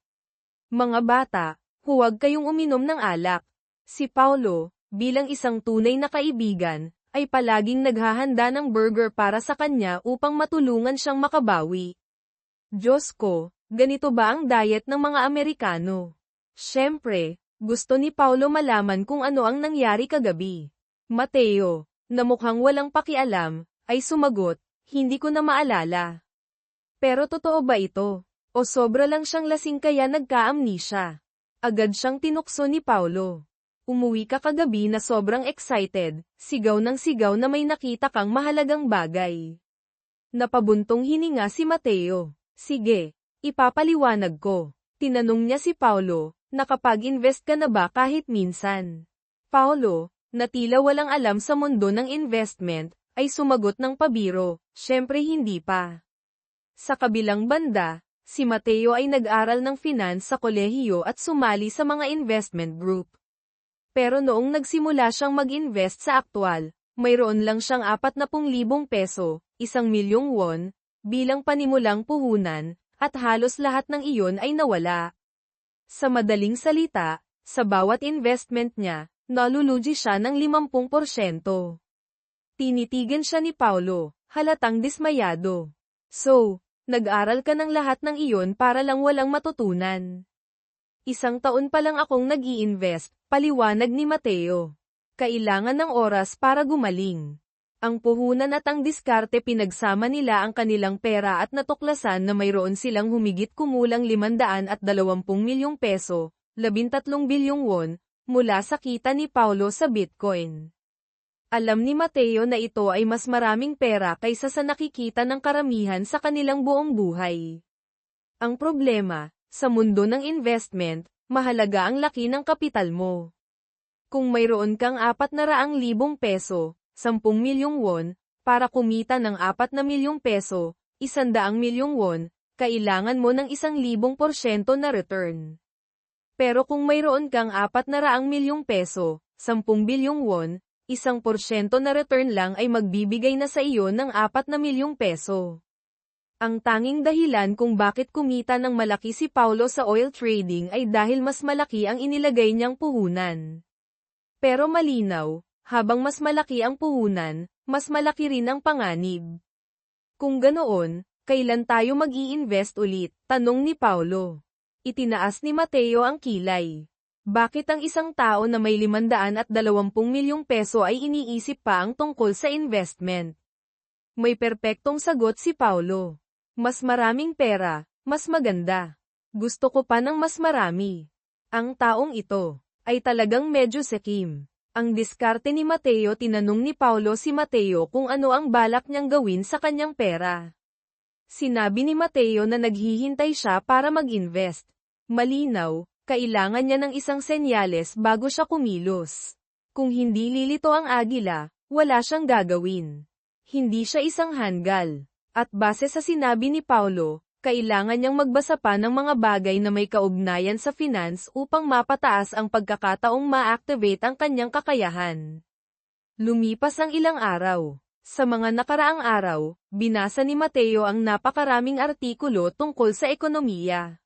Mga bata, huwag kayong uminom ng alak. Si Paulo, bilang isang tunay na kaibigan, ay palaging naghahanda ng burger para sa kanya upang matulungan siyang makabawi. Diyos ko, ganito ba ang diet ng mga Amerikano? Siyempre, gusto ni Paulo malaman kung ano ang nangyari kagabi. Mateo, na mukhang walang pakialam, ay sumagot, hindi ko na maalala. Pero totoo ba ito? O sobra lang siyang lasing kaya nagka-amnesia? Agad siyang tinukso ni Paulo. Umuwi ka kagabi na sobrang excited, sigaw ng sigaw na may nakita kang mahalagang bagay. Napabuntong hininga si Mateo. Sige, ipapaliwanag ko. Tinanong niya si Paulo, nakapag-invest ka na ba kahit minsan? Paulo, na tila walang alam sa mundo ng investment, ay sumagot ng pabiro, syempre hindi pa. Sa kabilang banda, si Mateo ay nag-aral ng finance sa kolehiyo at sumali sa mga investment group. Pero noong nagsimula siyang mag-invest sa aktwal, mayroon lang siyang 40,000 peso, 1,000,000 won, bilang panimulang puhunan, at halos lahat ng iyon ay nawala. Sa madaling salita, sa bawat investment niya, nalulugi siya ng 50%. Tinitigan siya ni Paulo, halatang dismayado. So, nag-aral ka ng lahat ng iyon para lang walang matutunan. 1 taon pa lang akong nag-i-invest, paliwanag ni Mateo. Kailangan ng oras para gumaling. Ang puhunan at ang diskarte pinagsama nila ang kanilang pera at natuklasan na mayroon silang humigit kumulang 520 milyong peso, 13 bilyong won, mula sa kita ni Paulo sa Bitcoin. Alam ni Mateo na ito ay mas maraming pera kaysa sa nakikita ng karamihan sa kanilang buong buhay. Ang problema, sa mundo ng investment, mahalaga ang laki ng kapital mo. Kung mayroon kang 400,000 peso, 10 milyong won, para kumita ng 4 na milyong peso, 100 milyong won, kailangan mo ng 1,000% na return. Pero kung mayroon kang 400 milyong peso, 10 bilyong won, 1% na return lang ay magbibigay na sa iyo ng 4 na milyong peso. Ang tanging dahilan kung bakit kumita ng malaki si Paulo sa oil trading ay dahil mas malaki ang inilagay niyang puhunan. Pero malinaw, habang mas malaki ang puhunan, mas malaki rin ang panganib. Kung ganoon, kailan tayo mag-i-invest ulit? Tanong ni Paulo. Itinaas ni Mateo ang kilay. Bakit ang isang tao na may 520 milyong peso ay iniisip pa ang tungkol sa investment? May perpektong sagot si Paulo. Mas maraming pera, mas maganda. Gusto ko pa ng mas marami. Ang taong ito ay talagang medyo sekim. Ang diskarte ni Mateo. Tinanong ni Paulo si Mateo kung ano ang balak niyang gawin sa kanyang pera. Sinabi ni Mateo na naghihintay siya para mag-invest. Malinaw, kailangan niya ng isang senyales bago siya kumilos. Kung hindi lilito ang agila, wala siyang gagawin. Hindi siya isang hanggal. At base sa sinabi ni Paulo, kailangan niyang magbasa pa ng mga bagay na may kaugnayan sa finance upang mapataas ang pagkakataong ma-activate ang kanyang kakayahan. Lumipas ang ilang araw. Sa mga nakaraang araw, binasa ni Mateo ang napakaraming artikulo tungkol sa ekonomiya.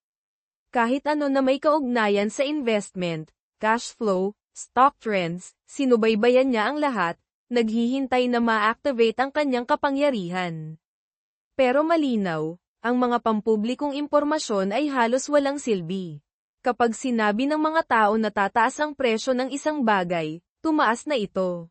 Kahit ano na may kaugnayan sa investment, cash flow, stock trends, sinubaybayan niya ang lahat, naghihintay na ma-activate ang kanyang kapangyarihan. Pero malinaw, ang mga pampublikong impormasyon ay halos walang silbi. Kapag sinabi ng mga tao na tataas ang presyo ng isang bagay, tumaas na ito.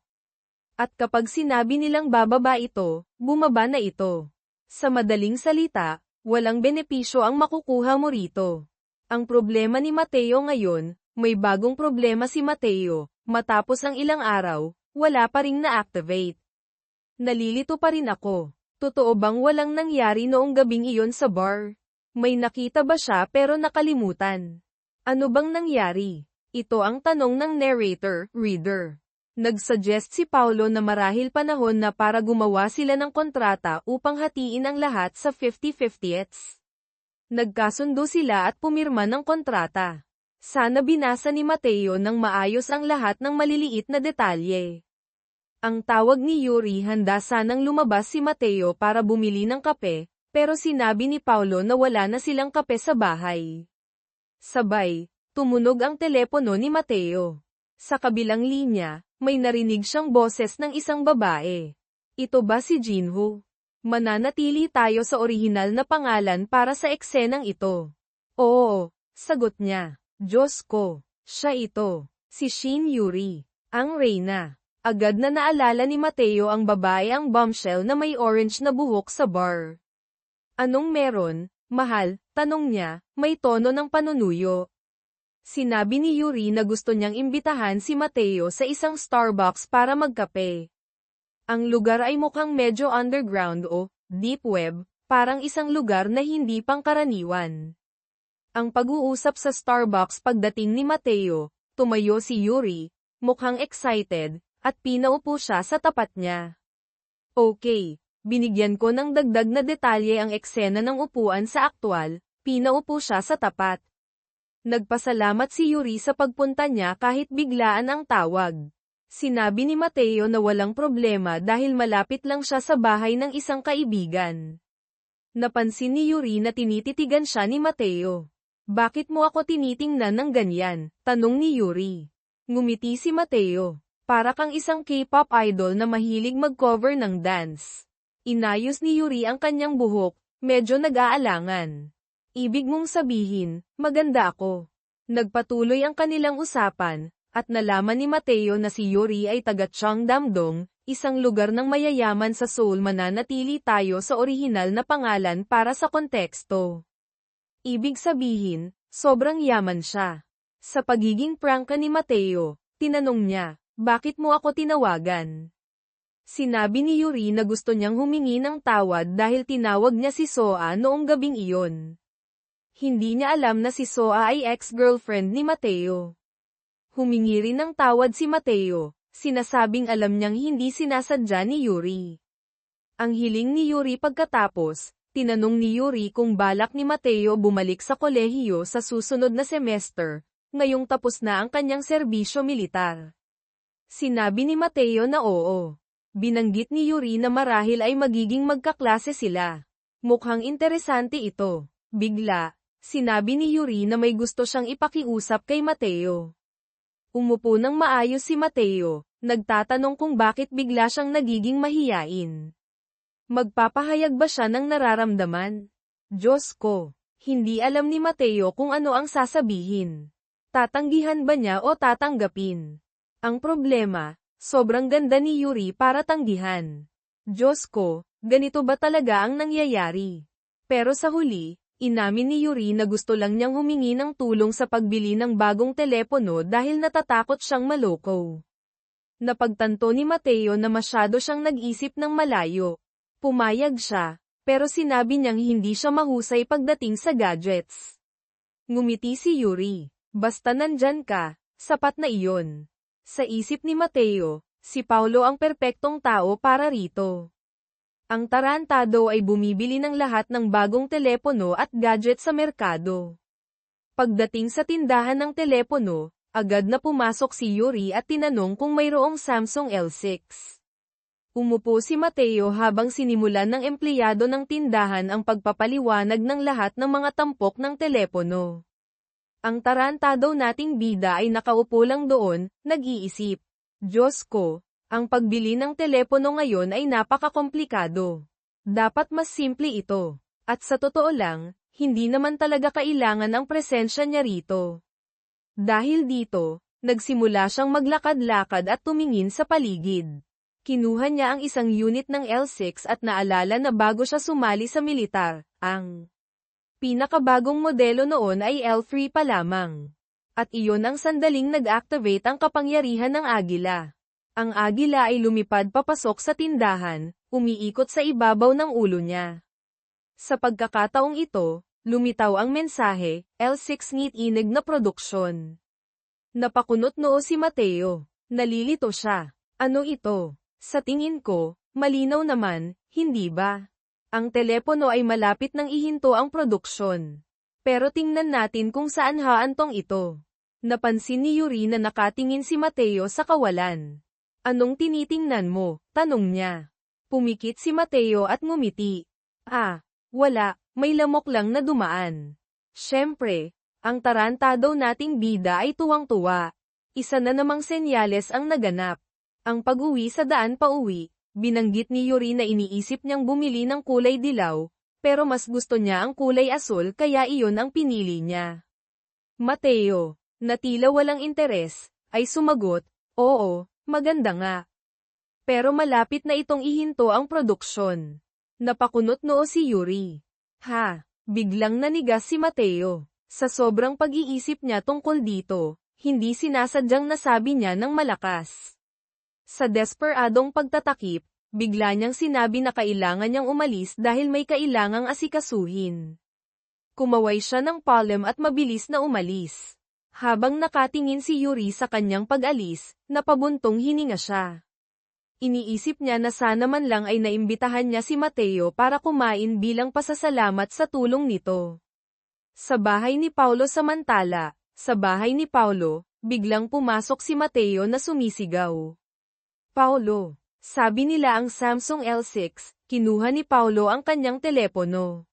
At kapag sinabi nilang bababa ito, bumaba na ito. Sa madaling salita, walang benepisyo ang makukuha mo rito. Ang problema ni Mateo ngayon, may bagong problema si Mateo, matapos ang ilang araw, wala pa ring na-activate. Nalilito pa rin ako. Totoo bang walang nangyari noong gabing iyon sa bar? May nakita ba siya pero nakalimutan? Ano bang nangyari? Ito ang tanong ng narrator, reader. Nagsuggest si Paulo na marahil panahon na para gumawa sila ng kontrata upang hatiin ang lahat sa 50-50ths. Nagkasundo sila at pumirma ng kontrata. Sana binasa ni Mateo ng maayos ang lahat ng maliliit na detalye. Ang tawag ni Yuri, handa sanang lumabas si Mateo para bumili ng kape, pero sinabi ni Paulo na wala na silang kape sa bahay. Sabay, tumunog ang telepono ni Mateo. Sa kabilang linya, may narinig siyang boses ng isang babae. Ito ba si Jinho? Mananatili tayo sa orihinal na pangalan para sa eksenang ito. Oo, sagot niya. Diyos ko, siya ito, si Shin Yuri, ang reyna. Agad na naalala ni Mateo ang babae, ang bombshell na may orange na buhok sa bar. Anong meron, mahal? Tanong niya, may tono ng panunuyo. Sinabi ni Yuri na gusto niyang imbitahan si Mateo sa isang Starbucks para magkape. Ang lugar ay mukhang medyo underground o deep web, parang isang lugar na hindi pangkaraniwan. Ang pag-uusap sa Starbucks pagdating ni Mateo, tumayo si Yuri, mukhang excited, at pinaupo siya sa tapat niya. Okay, binigyan ko ng dagdag na detalye ang eksena ng upuan sa aktwal, pinaupo siya sa tapat. Nagpasalamat si Yuri sa pagpunta niya kahit biglaan ang tawag. Sinabi ni Mateo na walang problema dahil malapit lang siya sa bahay ng isang kaibigan. Napansin ni Yuri na tinititigan siya ni Mateo. Bakit mo ako tinitingnan ng ganyan? Tanong ni Yuri. Ngumiti si Mateo. Para kang isang K-pop idol na mahilig mag-cover ng dance. Inayos ni Yuri ang kanyang buhok, medyo nag-aalangan. Ibig mong sabihin, maganda ako. Nagpatuloy ang kanilang usapan, at nalaman ni Mateo na si Yuri ay taga Cheongdam-dong, isang lugar ng mayayaman sa Seoul. Mananatili tayo sa orihinal na pangalan para sa konteksto. Ibig sabihin, sobrang yaman siya. Sa pagiging prangka ni Mateo, tinanong niya, bakit mo ako tinawagan? Sinabi ni Yuri na gusto niyang humingi ng tawad dahil tinawag niya si Soa noong gabing iyon. Hindi niya alam na si Soa ay ex-girlfriend ni Mateo. Humingi rin ng tawad si Mateo, sinasabing alam niyang hindi sinasadya ni Yuri. Ang hiling ni Yuri pagkatapos, tinanong ni Yuri kung balak ni Mateo bumalik sa kolehiyo sa susunod na semester, ngayong tapos na ang kanyang serbisyo militar. Sinabi ni Mateo na oo. Binanggit ni Yuri na marahil ay magiging magkaklase sila. Mukhang interesante ito. Bigla, sinabi ni Yuri na may gusto siyang ipakiusap kay Mateo. Umupo ng maayos si Mateo, nagtatanong kung bakit bigla siyang nagiging mahiyain. Magpapahayag ba siya ng nararamdaman? Diyos ko, hindi alam ni Mateo kung ano ang sasabihin. Tatanggihan ba niya o tatanggapin? Ang problema, sobrang ganda ni Yuri para tanggihan. Diyos ko, ganito ba talaga ang nangyayari? Pero sa huli, inamin ni Yuri na gusto lang niyang humingi ng tulong sa pagbili ng bagong telepono dahil natatakot siyang maloko. Napagtanto ni Mateo na masyado siyang nag-isip ng malayo. Pumayag siya, pero sinabi niyang hindi siya mahusay pagdating sa gadgets. Ngumiti si Yuri. Basta nandyan ka, sapat na iyon. Sa isip ni Mateo, si Paulo ang perpektong tao para rito. Ang tarantado ay bumibili ng lahat ng bagong telepono at gadget sa merkado. Pagdating sa tindahan ng telepono, agad na pumasok si Yuri at tinanong kung mayroong Samsung L6. Umupo si Mateo habang sinimulan ng empleyado ng tindahan ang pagpapaliwanag ng lahat ng mga tampok ng telepono. Ang tarantado nating bida ay nakaupo lang doon, nag-iisip. Diyos ko, ang pagbili ng telepono ngayon ay napakakomplikado. Dapat mas simple ito. At sa totoo lang, hindi naman talaga kailangan ang presensya niya rito. Dahil dito, nagsimula siyang maglakad-lakad at tumingin sa paligid. Kinuha niya ang isang unit ng L6 at naalala na bago siya sumali sa militar, ang pinakabagong modelo noon ay L3 pa lamang. At iyon ang sandaling nag-activate ang kapangyarihan ng agila. Ang agila ay lumipad papasok sa tindahan, umiikot sa ibabaw ng ulo niya. Sa pagkakataong ito, lumitaw ang mensahe, L6 ngitig na produksyon. Napakunot noo si Mateo. Nalilito siya. Ano ito? Sa tingin ko, malinaw naman, hindi ba? Ang telepono ay malapit nang ihinto ang produksyon. Pero tingnan natin kung saan haantong ito. Napansin ni Yuri na nakatingin si Mateo sa kawalan. Anong tinitingnan mo? Tanong niya. Pumikit si Mateo at ngumiti. Wala, may lamok lang na dumaan. Siyempre, ang tarantado nating bida ay tuwang-tuwa. Isa na namang senyales ang naganap. Ang pag-uwi sa daan pauwi, binanggit ni Yuri na iniisip niyang bumili ng kulay dilaw, pero mas gusto niya ang kulay asul kaya iyon ang pinili niya. Mateo, na tila walang interes, ay sumagot, oo, maganda nga. Pero malapit na itong ihinto ang produksyon. Napakunot noo si Yuri. Biglang nanigas si Mateo. Sa sobrang pag-iisip niya tungkol dito, hindi sinasadyang nasabi niya ng malakas. Sa desperadong pagtatakip, bigla niyang sinabi na kailangan niyang umalis dahil may kailangang asikasuhin. Kumaway siya ng palem at mabilis na umalis. Habang nakatingin si Yuri sa kanyang pag-alis, napabuntong hininga siya. Iniisip niya na sana man lang ay naimbitahan niya si Mateo para kumain bilang pasasalamat sa tulong nito. Sa bahay ni Paulo samantala, sa bahay ni Paulo, biglang pumasok si Mateo na sumisigaw. Paulo, sabi nila ang Samsung L6, kinuha ni Paulo ang kanyang telepono.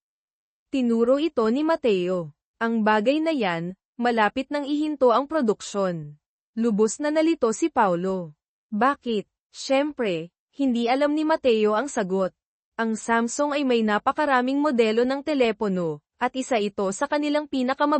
Tinuro ito ni Mateo. Ang bagay na yan, malapit nang ihinto ang produksyon. Lubos na nalito si Paulo. Bakit? Siyempre, hindi alam ni Mateo ang sagot. Ang Samsung ay may napakaraming modelo ng telepono, at isa ito sa kanilang pinakamabenta